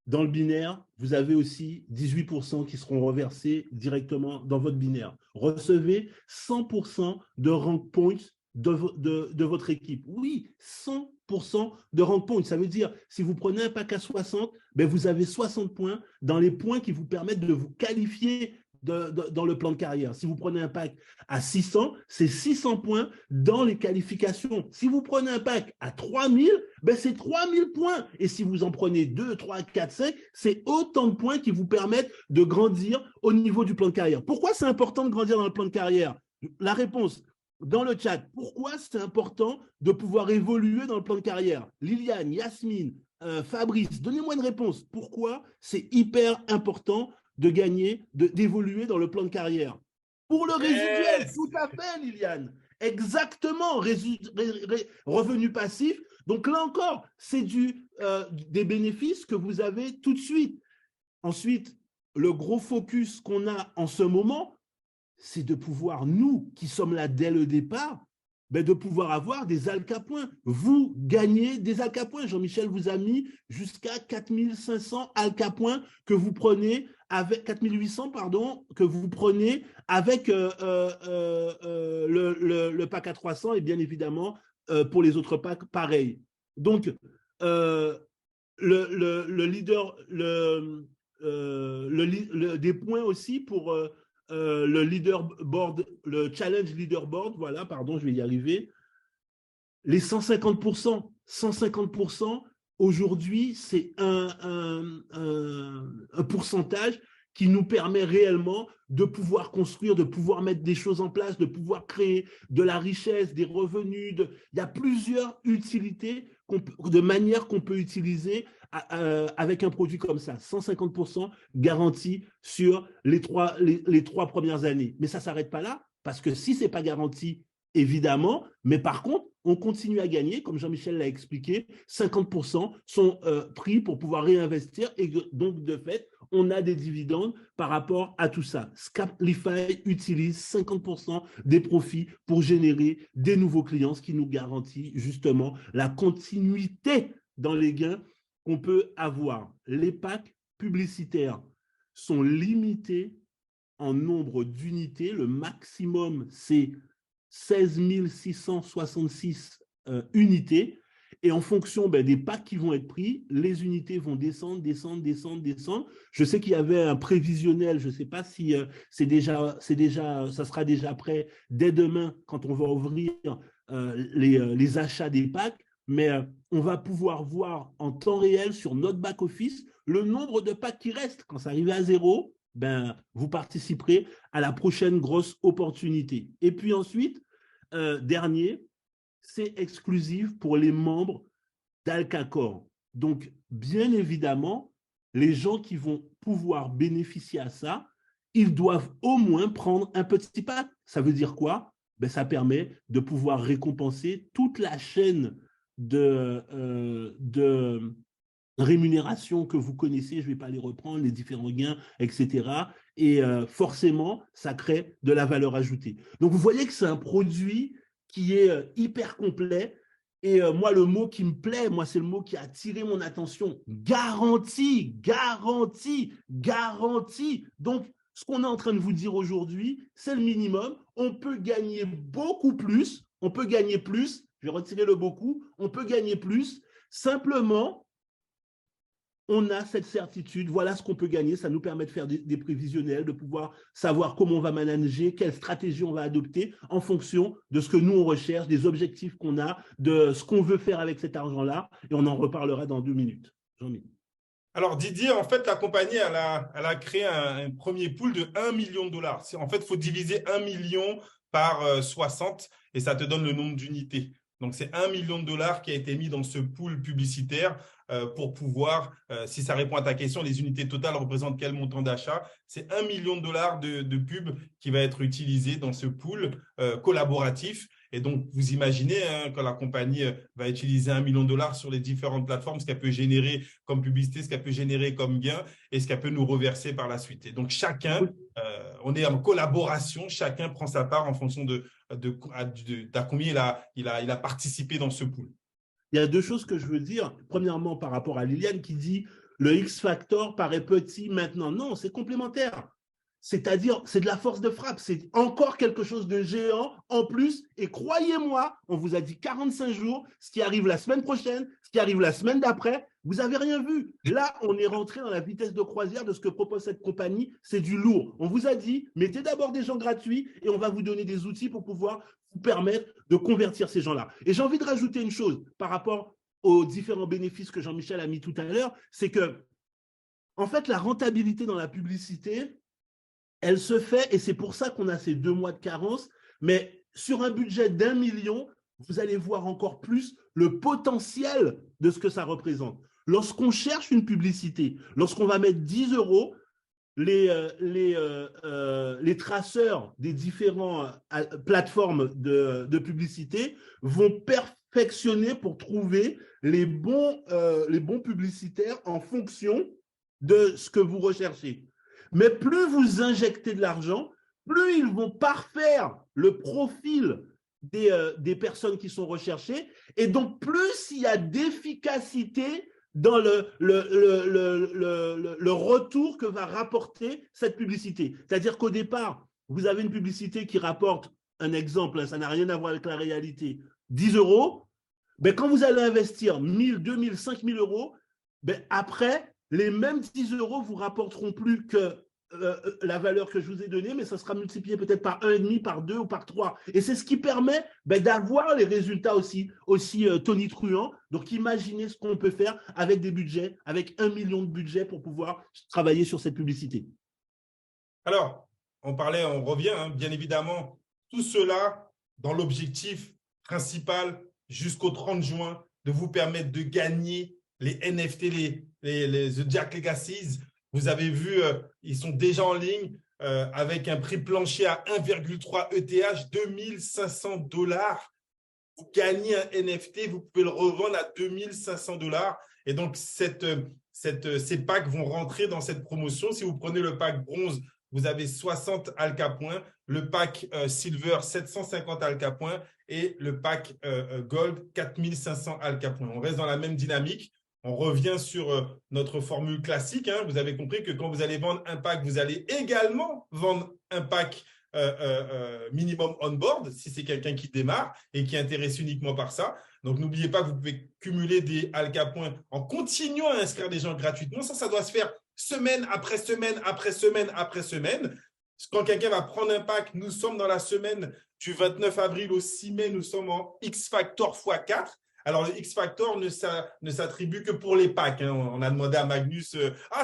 Dans le binaire, vous avez aussi 18% qui seront reversés directement dans votre binaire. Recevez 100% de rank points de votre équipe. Oui, 100% de rank points. Ça veut dire, si vous prenez un pack à 60, ben vous avez 60 points dans les points qui vous permettent de vous qualifier dans le plan de carrière. Si vous prenez un pack à 600, c'est 600 points dans les qualifications. Si vous prenez un pack à 3000, ben c'est 3000 points. Et si vous en prenez 2, 3, 4, 5, c'est autant de points qui vous permettent de grandir au niveau du plan de carrière. Pourquoi c'est important de grandir dans le plan de carrière? La réponse dans le chat. Pourquoi c'est important de pouvoir évoluer dans le plan de carrière? Liliane, Yasmine, Fabrice, donnez-moi une réponse. Pourquoi c'est hyper important de gagner, d'évoluer dans le plan de carrière? Pour le résiduel, tout à fait, Liliane. Exactement, revenu passif. Donc là encore, c'est des bénéfices que vous avez tout de suite. Ensuite, le gros focus qu'on a en ce moment, c'est de pouvoir, nous, qui sommes là dès le départ, ben de pouvoir avoir des alcapoints. Vous gagnez des alcapoints. Jean-Michel vous a mis jusqu'à 4500 alcapoints que vous prenez avec 4800, pardon, que vous prenez avec le pack à 300 et bien évidemment pour les autres packs, pareil. Donc, le leader, des points aussi pour le leaderboard, le challenge leaderboard, voilà, pardon, je vais y arriver. Les 150%, 150%, aujourd'hui, c'est un pourcentage qui nous permet réellement de pouvoir construire, de pouvoir mettre des choses en place, de pouvoir créer de la richesse, des revenus. Il y a plusieurs utilités, de manières qu'on peut utiliser avec un produit comme ça. 150% garanti sur les trois premières années. Mais ça ne s'arrête pas là, parce que si ce n'est pas garanti, évidemment, mais par contre, on continue à gagner, comme Jean-Michel l'a expliqué, 50% sont pris pour pouvoir réinvestir et donc, de fait, on a des dividendes par rapport à tout ça. Scapify utilise 50% des profits pour générer des nouveaux clients, ce qui nous garantit justement la continuité dans les gains qu'on peut avoir. Les packs publicitaires sont limités en nombre d'unités. Le maximum, c'est 16 666 unités. Et en fonction des packs qui vont être pris, les unités vont descendre, descendre, descendre, descendre. Je sais qu'il y avait un prévisionnel, je ne sais pas si ça sera déjà prêt dès demain quand on va ouvrir les achats des packs, mais on va pouvoir voir en temps réel sur notre back-office le nombre de packs qui restent. Quand ça arrive à 0, ben, vous participerez à la prochaine grosse opportunité. Et puis ensuite, dernier, c'est exclusif pour les membres d'Alcacor. Donc, bien évidemment, les gens qui vont pouvoir bénéficier à ça, ils doivent au moins prendre un petit pack. Ça veut dire quoi? Ben, ça permet de pouvoir récompenser toute la chaîne de rémunération que vous connaissez, je ne vais pas les reprendre, les différents gains, etc. Et forcément, ça crée de la valeur ajoutée. Donc, vous voyez que c'est un produit qui est hyper complet. Et moi, le mot qui me plaît, moi, c'est le mot qui a attiré mon attention. Garantie, garantie, garantie. Donc, ce qu'on est en train de vous dire aujourd'hui, c'est le minimum. On peut gagner beaucoup plus. On peut gagner plus. Je vais retirer le beaucoup. On peut gagner plus. Simplement, on a cette certitude, voilà ce qu'on peut gagner, ça nous permet de faire des prévisionnels, de pouvoir savoir comment on va manager, quelle stratégie on va adopter en fonction de ce que nous on recherche, des objectifs qu'on a, de ce qu'on veut faire avec cet argent-là, et on en reparlera dans 2 minutes. Jean-Mi. Alors Didier, en fait, la compagnie, elle a créé un premier pool de 1 million de dollars. En fait, il faut diviser 1 million par 60 et ça te donne le nombre d'unités. Donc, c'est 1 million de dollars qui a été mis dans ce pool publicitaire pour pouvoir, si ça répond à ta question, les unités totales représentent quel montant d'achat? C'est 1 million de dollars de pub qui va être utilisé dans ce pool collaboratif. Et donc, vous imaginez, hein, quand la compagnie va utiliser 1 million de dollars sur les différentes plateformes, ce qu'elle peut générer comme publicité, ce qu'elle peut générer comme gain et ce qu'elle peut nous reverser par la suite. Et donc, chacun, on est en collaboration, chacun prend sa part en fonction d'à combien il a participé dans ce pool. Il y a deux choses que je veux dire. Premièrement, par rapport à Liliane qui dit le X-Factor paraît petit maintenant. Non, c'est complémentaire. C'est-à-dire, c'est de la force de frappe. C'est encore quelque chose de géant en plus. Et croyez-moi, on vous a dit 45 jours, ce qui arrive la semaine prochaine, ce qui arrive la semaine d'après, vous n'avez rien vu. Là, on est rentré dans la vitesse de croisière de ce que propose cette compagnie. C'est du lourd. On vous a dit, mettez d'abord des gens gratuits et on va vous donner des outils pour pouvoir vous permettre de convertir ces gens-là. Et j'ai envie de rajouter une chose par rapport aux différents bénéfices que Jean-Michel a mis tout à l'heure, c'est que, en fait, la rentabilité dans la publicité, elle se fait, et c'est pour ça qu'on a ces 2 mois de carence, mais sur un budget d'1 million, vous allez voir encore plus le potentiel de ce que ça représente. Lorsqu'on cherche une publicité, lorsqu'on va mettre 10 euros, les traceurs des différentes plateformes de publicité vont perfectionner pour trouver les bons publicitaires en fonction de ce que vous recherchez. Mais plus vous injectez de l'argent, plus ils vont parfaire le profil des personnes qui sont recherchées, et donc plus il y a d'efficacité dans le retour que va rapporter cette publicité. C'est-à-dire qu'au départ, vous avez une publicité qui rapporte, un exemple, ça n'a rien à voir avec la réalité, 10 euros, ben quand vous allez investir 1000, 2000, 5000 euros, ben après, les mêmes 10 euros vous rapporteront plus que la valeur que je vous ai donnée, mais ça sera multiplié peut-être par 1,5, par 2 ou par 3. Et c'est ce qui permet d'avoir les résultats aussi tonitruants. Donc, imaginez ce qu'on peut faire avec des budgets, avec 1 million de budget pour pouvoir travailler sur cette publicité. Alors, on revient, hein, bien évidemment, tout cela dans l'objectif principal jusqu'au 30 juin de vous permettre de gagner les NFT, les The Jack Legacies. Vous avez vu, ils sont déjà en ligne avec un prix plancher à 1,3 ETH, 2500 dollars. Vous gagnez un NFT, vous pouvez le revendre à 2500 dollars. Et donc, ces packs vont rentrer dans cette promotion. Si vous prenez le pack bronze, vous avez 60 alcapoints, le pack silver, 750 alcapoints et le pack gold, 4500 alcapoints. On reste dans la même dynamique. On revient sur notre formule classique. Hein. Vous avez compris que quand vous allez vendre un pack, vous allez également vendre un pack minimum on-board, si c'est quelqu'un qui démarre et qui est intéressé uniquement par ça. Donc, n'oubliez pas que vous pouvez cumuler des alcapoints en continuant à inscrire des gens gratuitement. Ça doit se faire semaine après semaine, après semaine, après semaine. Quand quelqu'un va prendre un pack, nous sommes dans la semaine du 29 avril au 6 mai, nous sommes en X-Factor x4. Alors, le X-Factor ne s'attribue que pour les packs. Hein. On a demandé à Magnus,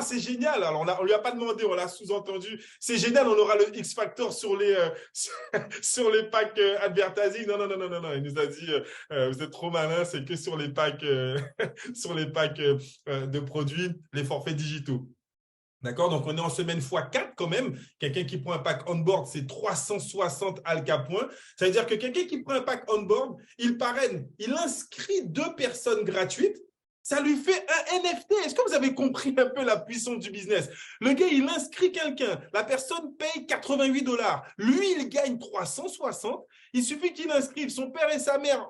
c'est génial. Alors, on ne lui a pas demandé, on l'a sous-entendu. C'est génial, on aura le X-Factor sur les packs advertising. Non. Il nous a dit, vous êtes trop malin, c'est que sur les packs, de produits, les forfaits digitaux. D'accord? Donc, on est en semaine x4 quand même. Quelqu'un qui prend un pack on-board, c'est 360 alcapoints. Ça veut dire que quelqu'un qui prend un pack on-board, il parraine, il inscrit 2 personnes gratuites. Ça lui fait un NFT. Est-ce que vous avez compris un peu la puissance du business? Le gars, il inscrit quelqu'un. La personne paye 88 dollars. Lui, il gagne 360. Il suffit qu'il inscrive son père et sa mère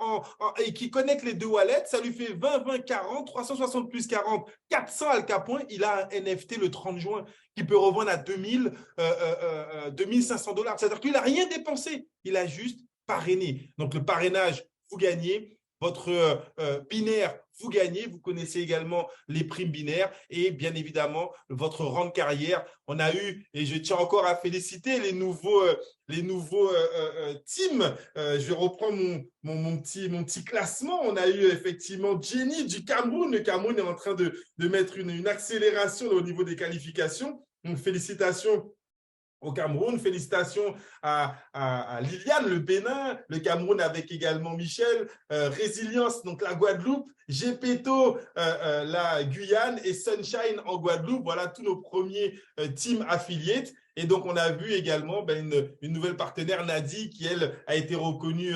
et qu'il connecte les 2 wallets. Ça lui fait 20, 40, 360 plus 40, 400 alcapoints. Il a un NFT le 30 juin qu'il peut revendre à 2500 dollars. C'est-à-dire qu'il n'a rien dépensé. Il a juste parrainé. Donc, le parrainage, vous gagnez. Votre binaire, vous gagnez. Vous connaissez également les primes binaires et bien évidemment votre rang de carrière. On a eu, et je tiens encore à féliciter les nouveaux teams. Je vais reprendre mon petit classement. On a eu effectivement Jenny du Cameroun. Le Cameroun est en train de mettre une accélération au niveau des qualifications. Donc, félicitations au Cameroun. Félicitations à Liliane, le Bénin, le Cameroun avec également Michel, Résilience, donc la Guadeloupe, Gepetto, la Guyane et Sunshine en Guadeloupe. Voilà tous nos premiers team affiliates. Et donc, on a vu également une nouvelle partenaire, Nadi, qui, elle, a été reconnue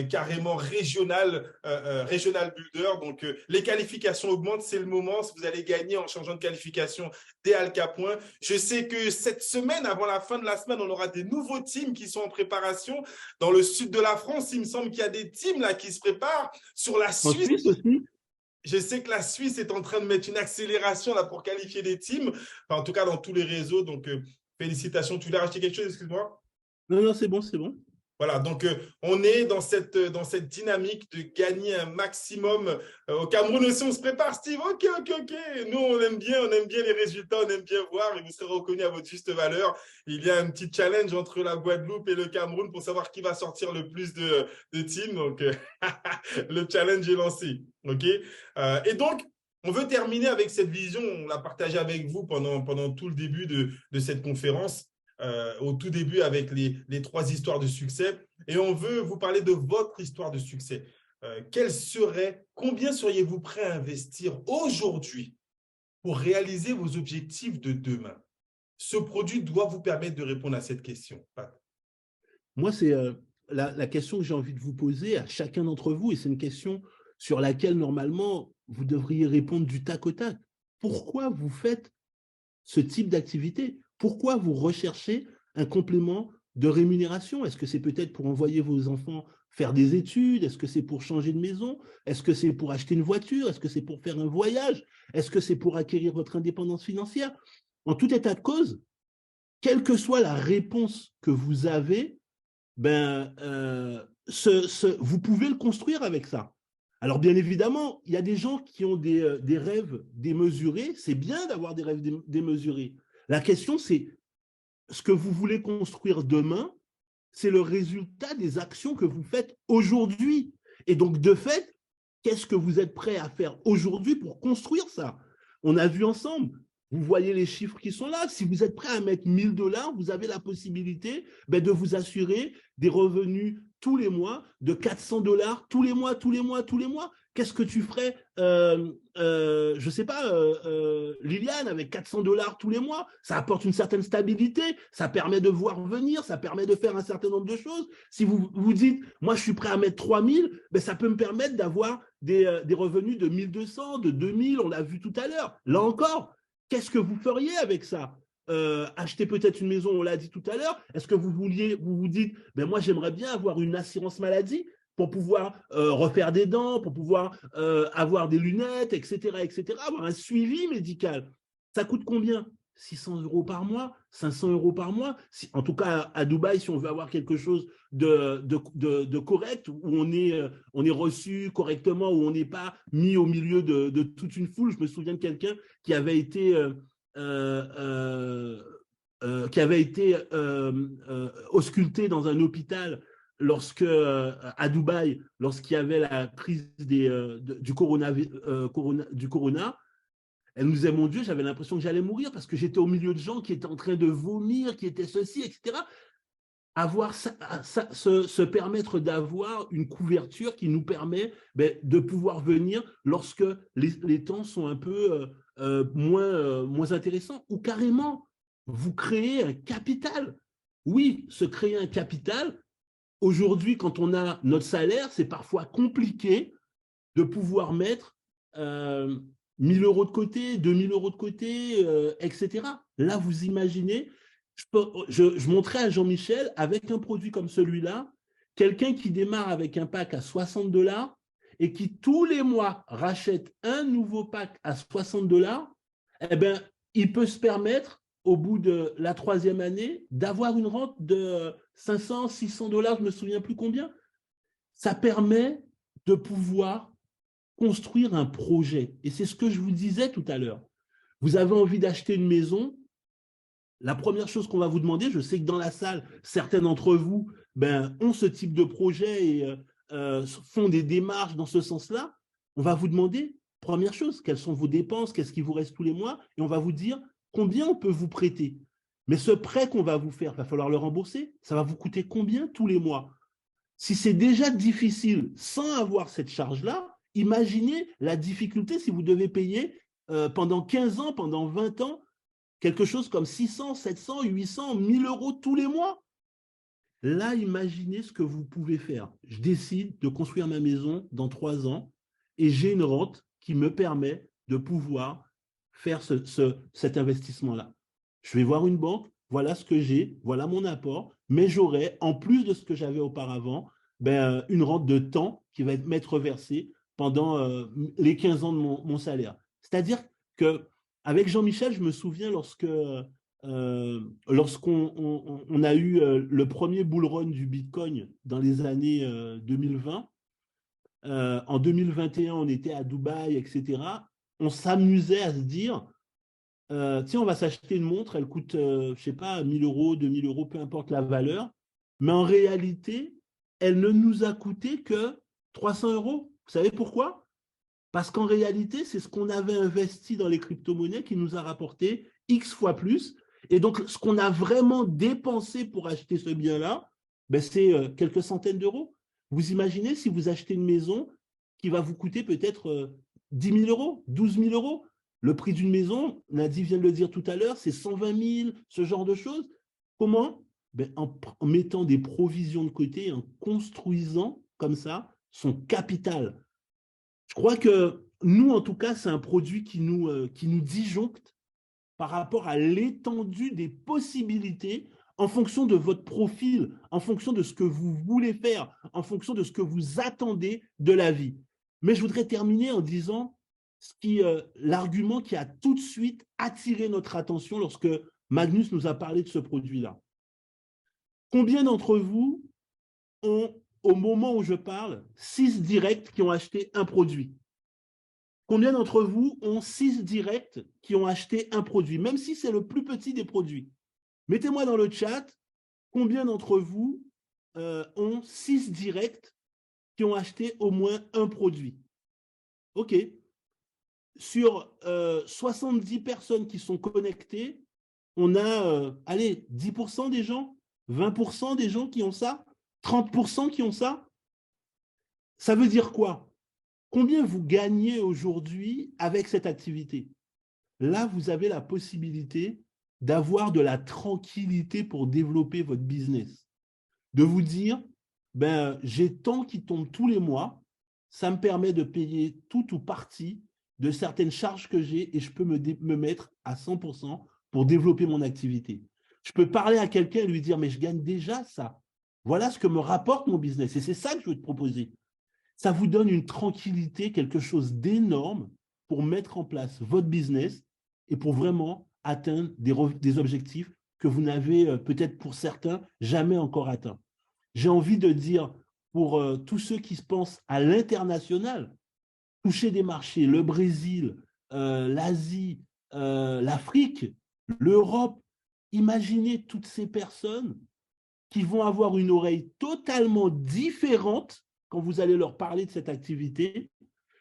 carrément régional builder. Donc, les qualifications augmentent, c'est le moment. Si vous allez gagner en changeant de qualification dès Alcapoint. Je sais que cette semaine, avant la fin de la semaine, on aura des nouveaux teams qui sont en préparation. Dans le sud de la France, il me semble qu'il y a des teams là qui se préparent. Sur la Suisse, en Suisse aussi. Je sais que la Suisse est en train de mettre une accélération là pour qualifier des teams. Enfin, en tout cas, dans tous les réseaux. Donc, félicitations. Tu voulais rajouter quelque chose, excuse-moi? Non, non, c'est bon, c'est bon. Voilà, donc on est dans cette dynamique de gagner un maximum. Au Cameroun aussi, on se prépare, Steve. Ok. Nous, on aime bien les résultats, on aime bien voir et vous serez reconnus à votre juste valeur. Il y a un petit challenge entre la Guadeloupe et le Cameroun pour savoir qui va sortir le plus de teams. Donc, le challenge est lancé. Ok. Et donc, on veut terminer avec cette vision. On l'a partagée avec vous pendant tout le début de cette conférence. Au tout début avec les 3 histoires de succès. Et on veut vous parler de votre histoire de succès. Combien seriez-vous prêt à investir aujourd'hui pour réaliser vos objectifs de demain? Ce produit doit vous permettre de répondre à cette question. Pat. Moi, c'est la question que j'ai envie de vous poser à chacun d'entre vous, et c'est une question sur laquelle, normalement, vous devriez répondre du tac au tac. Pourquoi vous faites ce type d'activité? Pourquoi vous recherchez un complément de rémunération? Est-ce que c'est peut-être pour envoyer vos enfants faire des études? Est-ce que c'est pour changer de maison? Est-ce que c'est pour acheter une voiture? Est-ce que c'est pour faire un voyage? Est-ce que c'est pour acquérir votre indépendance financière? En tout état de cause, quelle que soit la réponse que vous avez, vous pouvez le construire avec ça. Alors, bien évidemment, il y a des gens qui ont des rêves démesurés. C'est bien d'avoir des rêves démesurés. La question, c'est ce que vous voulez construire demain, c'est le résultat des actions que vous faites aujourd'hui. Et donc, de fait, qu'est-ce que vous êtes prêt à faire aujourd'hui pour construire ça? On a vu ensemble, vous voyez les chiffres qui sont là. Si vous êtes prêt à mettre $1000, vous avez la possibilité de vous assurer des revenus tous les mois de $400 tous les mois. Qu'est-ce que tu ferais, je ne sais pas, Liliane, avec $400 tous les mois? Ça apporte une certaine stabilité, ça permet de voir venir, ça permet de faire un certain nombre de choses. Si vous vous dites, moi, je suis prêt à mettre 3000, ça peut me permettre d'avoir des revenus de 1200, de 2000, on l'a vu tout à l'heure. Là encore, qu'est-ce que vous feriez avec ça? Acheter peut-être une maison, on l'a dit tout à l'heure. Est-ce que vous vous dites, moi, j'aimerais bien avoir une assurance maladie pour pouvoir refaire des dents, pour pouvoir avoir des lunettes, etc., avoir un suivi médical. Ça coûte combien? 600 € par mois, 500 € par mois. En tout cas, à Dubaï, si on veut avoir quelque chose de correct, où on est reçu correctement, où on n'est pas mis au milieu de toute une foule. Je me souviens de quelqu'un qui avait été ausculté dans un hôpital à Dubaï, lorsqu'il y avait la crise du corona. Elle nous disait, mon Dieu, j'avais l'impression que j'allais mourir parce que j'étais au milieu de gens qui étaient en train de vomir, qui étaient ceci, etc. Se permettre d'avoir une couverture qui nous permet de pouvoir venir lorsque les temps sont un peu moins intéressants, ou carrément, vous créez un capital. Oui, se créer un capital, aujourd'hui, quand on a notre salaire, c'est parfois compliqué de pouvoir mettre 1 000 € de côté, 2 000 € de côté, etc. Là, vous imaginez, je montrais à Jean-Michel, avec un produit comme celui-là, quelqu'un qui démarre avec un pack à $60 et qui, tous les mois, rachète un nouveau pack à $60, il peut se permettre, au bout de la 3e année, d'avoir une rente de 500, $600, je ne me souviens plus combien. Ça permet de pouvoir construire un projet. Et c'est ce que je vous disais tout à l'heure. Vous avez envie d'acheter une maison, la première chose qu'on va vous demander, je sais que dans la salle, certains d'entre vous ont ce type de projet et font des démarches dans ce sens-là. On va vous demander, première chose, quelles sont vos dépenses, qu'est-ce qui vous reste tous les mois, et on va vous dire combien on peut vous prêter. Mais ce prêt qu'on va vous faire, il va falloir le rembourser. Ça va vous coûter combien tous les mois? Si c'est déjà difficile sans avoir cette charge-là, imaginez la difficulté si vous devez payer pendant 15 ans, pendant 20 ans, quelque chose comme 600, 700, 800, 1000 euros tous les mois. Là, imaginez ce que vous pouvez faire. Je décide de construire ma maison dans 3 ans et j'ai une rente qui me permet de pouvoir faire cet investissement-là. Je vais voir une banque, voilà ce que j'ai, voilà mon apport, mais j'aurai, en plus de ce que j'avais auparavant, une rente de temps qui va m'être versée pendant les 15 ans de mon salaire. C'est-à-dire qu'avec Jean-Michel, je me souviens lorsqu'on a eu le premier bull run du Bitcoin dans les années 2020, en 2021, on était à Dubaï, etc. On s'amusait à se dire, tiens, on va s'acheter une montre, elle coûte, je ne sais pas, 1000 euros, 2000 euros, peu importe la valeur, mais en réalité, elle ne nous a coûté que 300 euros. Vous savez pourquoi? Parce qu'en réalité, c'est ce qu'on avait investi dans les crypto-monnaies qui nous a rapporté X fois plus. Et donc, ce qu'on a vraiment dépensé pour acheter ce bien-là, c'est quelques centaines d'euros. Vous imaginez si vous achetez une maison qui va vous coûter peut-être 10 000 euros, 12 000 euros. Le prix d'une maison, Nadi vient de le dire tout à l'heure, c'est 120 000, ce genre de choses. Comment? En mettant des provisions de côté, en construisant comme ça son capital. Je crois que nous, en tout cas, c'est un produit qui nous disjoncte par rapport à l'étendue des possibilités en fonction de votre profil, en fonction de ce que vous voulez faire, en fonction de ce que vous attendez de la vie. Mais je voudrais terminer en disant l'argument qui a tout de suite attiré notre attention lorsque Magnus nous a parlé de ce produit-là. Combien d'entre vous ont, au moment où je parle, 6 directs qui ont acheté un produit? Combien d'entre vous ont 6 directs qui ont acheté un produit, même si c'est le plus petit des produits? Mettez-moi dans le chat, combien d'entre vous ont 6 directs qui ont acheté au moins un produit? OK. Sur 70 personnes qui sont connectées, on a, 10% des gens, 20% des gens qui ont ça, 30% qui ont ça. Ça veut dire quoi? Combien vous gagnez aujourd'hui avec cette activité? Là, vous avez la possibilité d'avoir de la tranquillité pour développer votre business. De vous dire, j'ai tant qui tombe tous les mois, ça me permet de payer tout ou partie de certaines charges que j'ai et je peux me mettre à 100% pour développer mon activité. Je peux parler à quelqu'un et lui dire, mais je gagne déjà ça. Voilà ce que me rapporte mon business et c'est ça que je veux te proposer. Ça vous donne une tranquillité, quelque chose d'énorme pour mettre en place votre business et pour vraiment atteindre des objectifs que vous n'avez peut-être pour certains jamais encore atteints. J'ai envie de dire pour tous ceux qui se pensent à l'international, toucher des marchés, le Brésil, l'Asie, l'Afrique, l'Europe, imaginez toutes ces personnes qui vont avoir une oreille totalement différente quand vous allez leur parler de cette activité,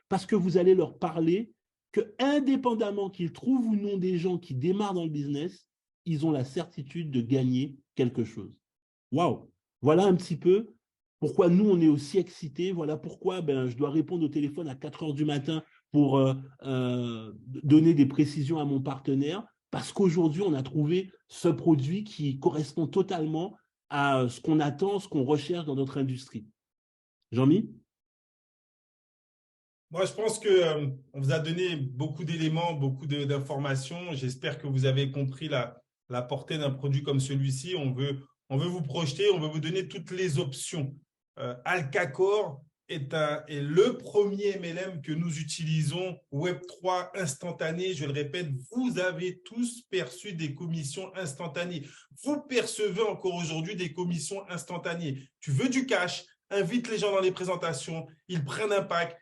parce que vous allez leur parler que, indépendamment qu'ils trouvent ou non des gens qui démarrent dans le business, ils ont la certitude de gagner quelque chose. Waouh! Voilà un petit peu pourquoi nous, on est aussi excités. Voilà pourquoi je dois répondre au téléphone à 4 heures du matin pour donner des précisions à mon partenaire, parce qu'aujourd'hui, on a trouvé ce produit qui correspond totalement à ce qu'on attend, ce qu'on recherche dans notre industrie. Jean-Mi? Moi, je pense qu'on vous a donné beaucoup d'éléments, beaucoup d'informations. J'espère que vous avez compris la portée d'un produit comme celui-ci. On veut vous projeter, on veut vous donner toutes les options. Alcacor est le premier MLM que nous utilisons, Web3 instantané. Je le répète, vous avez tous perçu des commissions instantanées. Vous percevez encore aujourd'hui des commissions instantanées. Tu veux du cash, invite les gens dans les présentations, ils prennent un pack,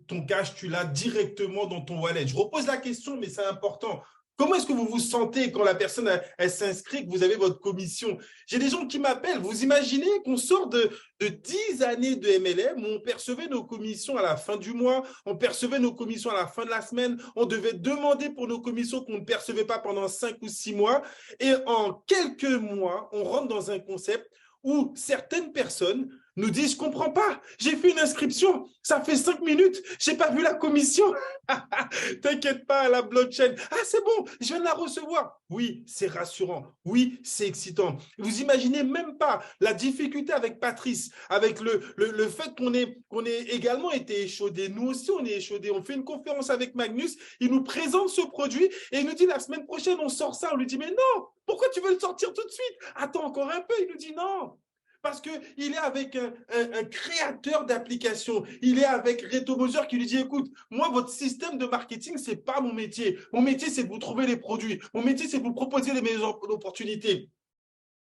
ton cash, tu l'as directement dans ton wallet. Je repose la question, mais c'est important. Comment est-ce que vous vous sentez quand la personne elle s'inscrit, que vous avez votre commission? J'ai des gens qui m'appellent. Vous imaginez qu'on sort de 10 années de MLM où on percevait nos commissions à la fin du mois, on percevait nos commissions à la fin de la semaine, on devait demander pour nos commissions qu'on ne percevait pas pendant 5 ou 6 mois. Et en quelques mois, on rentre dans un concept où certaines personnes nous disent, je ne comprends pas, j'ai fait une inscription, ça fait 5 minutes, je n'ai pas vu la commission. T'inquiète pas, la blockchain. Ah, c'est bon, je viens de la recevoir. Oui, c'est rassurant. Oui, c'est excitant. Vous imaginez même pas la difficulté avec Patrice, avec le fait qu'on ait également été échaudés. Nous aussi, on est échaudés. On fait une conférence avec Magnus, il nous présente ce produit et il nous dit la semaine prochaine, on sort ça. On lui dit, mais non, pourquoi tu veux le sortir tout de suite? Attends encore un peu. Il nous dit non. Parce qu'il est avec un créateur d'application. Il est avec Reto Moser qui lui dit, écoute, moi, votre système de marketing, ce n'est pas mon métier. Mon métier, c'est de vous trouver les produits. Mon métier, c'est de vous proposer les meilleures opportunités.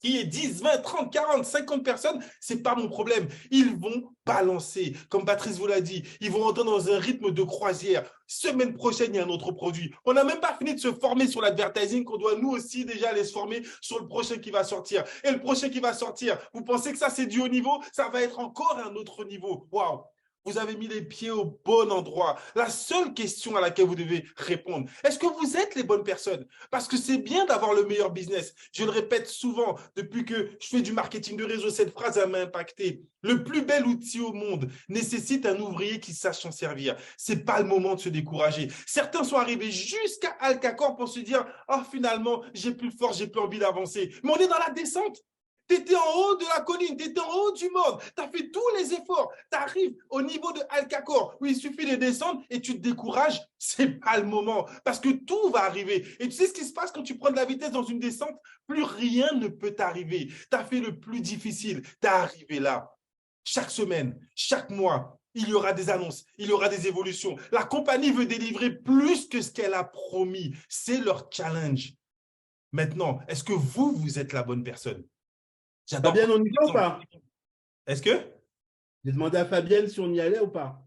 Qui est 10, 20, 30, 40, 50 personnes, ce n'est pas mon problème. Ils vont balancer, comme Patrice vous l'a dit, ils vont entrer dans un rythme de croisière. Semaine prochaine, il y a un autre produit. On n'a même pas fini de se former sur l'advertising, qu'on doit nous aussi déjà aller se former sur le prochain qui va sortir. Et le prochain qui va sortir, vous pensez que ça c'est du haut niveau? Ça va être encore un autre niveau. Waouh! Vous avez mis les pieds au bon endroit. La seule question à laquelle vous devez répondre, est-ce que vous êtes les bonnes personnes? Parce que c'est bien d'avoir le meilleur business. Je le répète souvent, depuis que je fais du marketing de réseau, cette phrase m'a impacté. Le plus bel outil au monde nécessite un ouvrier qui sache s'en servir. Ce n'est pas le moment de se décourager. Certains sont arrivés jusqu'à Alcacor pour se dire « Oh, finalement, j'ai plus de force, j'ai plus envie d'avancer. » Mais on est dans la descente. Tu étais en haut de la colline, tu étais en haut du monde, tu as fait tous les efforts, tu arrives au niveau de Alcacor où il suffit de descendre et tu te décourages, c'est pas le moment parce que tout va arriver. Et tu sais ce qui se passe quand tu prends de la vitesse dans une descente? Plus rien ne peut t'arriver. Tu as fait le plus difficile, tu es arrivé là. Chaque semaine, chaque mois, il y aura des annonces, il y aura des évolutions. La compagnie veut délivrer plus que ce qu'elle a promis. C'est leur challenge. Maintenant, est-ce que vous êtes la bonne personne? J'adore. Fabienne, on y va ou pas? Est-ce que? J'ai demandé à Fabienne si on y allait ou pas.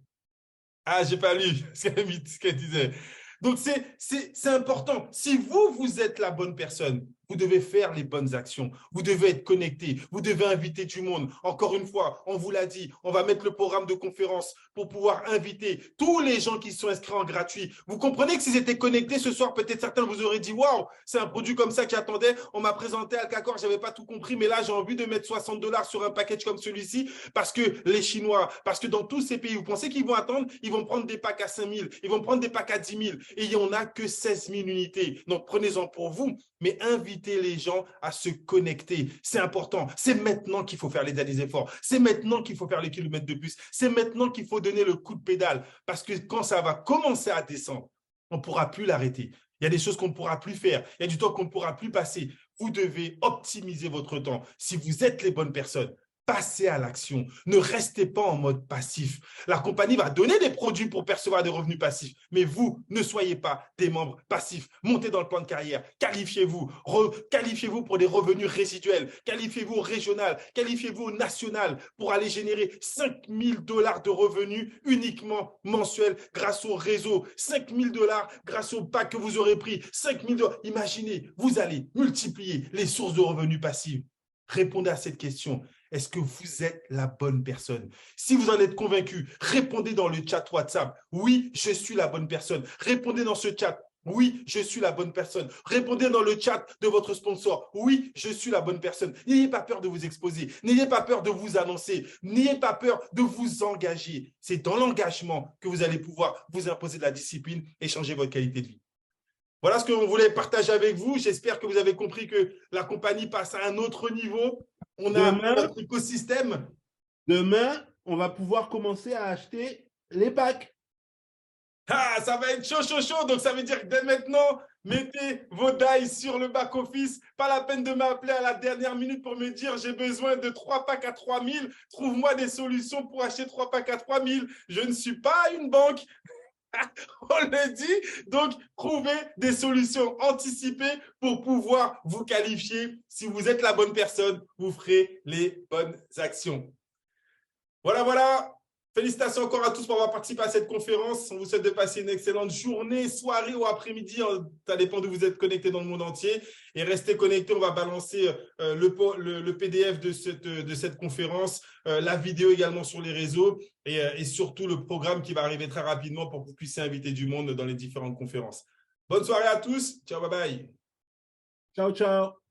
Ah, j'ai pas lu ce qu'elle disait. Donc, c'est important. Si vous êtes la bonne personne, vous devez faire les bonnes actions. Vous devez être connecté. Vous devez inviter du monde. Encore une fois, on vous l'a dit, on va mettre le programme de conférence pour pouvoir inviter tous les gens qui sont inscrits en gratuit. Vous comprenez que s'ils étaient connectés ce soir, peut-être certains vous auraient dit « Waouh, c'est un produit comme ça qui attendait. On m'a présenté Alcacor, je n'avais pas tout compris, mais là, j'ai envie de mettre 60 $ sur un package comme celui-ci parce que les Chinois, parce que dans tous ces pays, vous pensez qu'ils vont attendre? Ils vont prendre des packs à 5 000, ils vont prendre des packs à 10 000 et il n'y en a que 16 000 unités. Donc, prenez-en pour vous, mais invitez les gens à se connecter. C'est important. C'est maintenant qu'il faut faire les derniers efforts. C'est maintenant qu'il faut faire les kilomètres de plus. C'est maintenant qu'il faut donner le coup de pédale. Parce que quand ça va commencer à descendre, on ne pourra plus l'arrêter. Il y a des choses qu'on ne pourra plus faire. Il y a du temps qu'on ne pourra plus passer. Vous devez optimiser votre temps. Si vous êtes les bonnes personnes, passez à l'action. Ne restez pas en mode passif. La compagnie va donner des produits pour percevoir des revenus passifs, mais vous, ne soyez pas des membres passifs. Montez dans le plan de carrière, qualifiez-vous, qualifiez-vous pour des revenus résiduels, qualifiez-vous au régional, qualifiez-vous au national pour aller générer 5 000 $ de revenus uniquement mensuels grâce au réseau, 5 000 $ grâce au pack que vous aurez pris, 5 000 $. Imaginez, vous allez multiplier les sources de revenus passifs. Répondez à cette question. Est-ce que vous êtes la bonne personne? Si vous en êtes convaincu, répondez dans le chat WhatsApp. Oui, je suis la bonne personne. Répondez dans ce chat. Oui, je suis la bonne personne. Répondez dans le chat de votre sponsor. Oui, je suis la bonne personne. N'ayez pas peur de vous exposer. N'ayez pas peur de vous annoncer. N'ayez pas peur de vous engager. C'est dans l'engagement que vous allez pouvoir vous imposer de la discipline et changer votre qualité de vie. Voilà ce qu'on voulait partager avec vous. J'espère que vous avez compris que la compagnie passe à un autre niveau. On a notre écosystème. Demain, on va pouvoir commencer à acheter les packs. Ah, ça va être chaud, chaud, chaud. Donc, ça veut dire que dès maintenant, mettez vos dice sur le back-office. Pas la peine de m'appeler à la dernière minute pour me dire j'ai besoin de 3 packs à 3 000. Trouve-moi des solutions pour acheter 3 packs à 3 000. Je ne suis pas une banque. On le dit, donc trouvez des solutions anticipées pour pouvoir vous qualifier. Si vous êtes la bonne personne, vous ferez les bonnes actions. Voilà, voilà. Félicitations encore à tous pour avoir participé à cette conférence. On vous souhaite de passer une excellente journée, soirée ou après-midi. Ça dépend d'où vous êtes connectés dans le monde entier. Et restez connectés. On va balancer le PDF de cette conférence, la vidéo également sur les réseaux et surtout le programme qui va arriver très rapidement pour que vous puissiez inviter du monde dans les différentes conférences. Bonne soirée à tous. Ciao, bye bye. Ciao, ciao.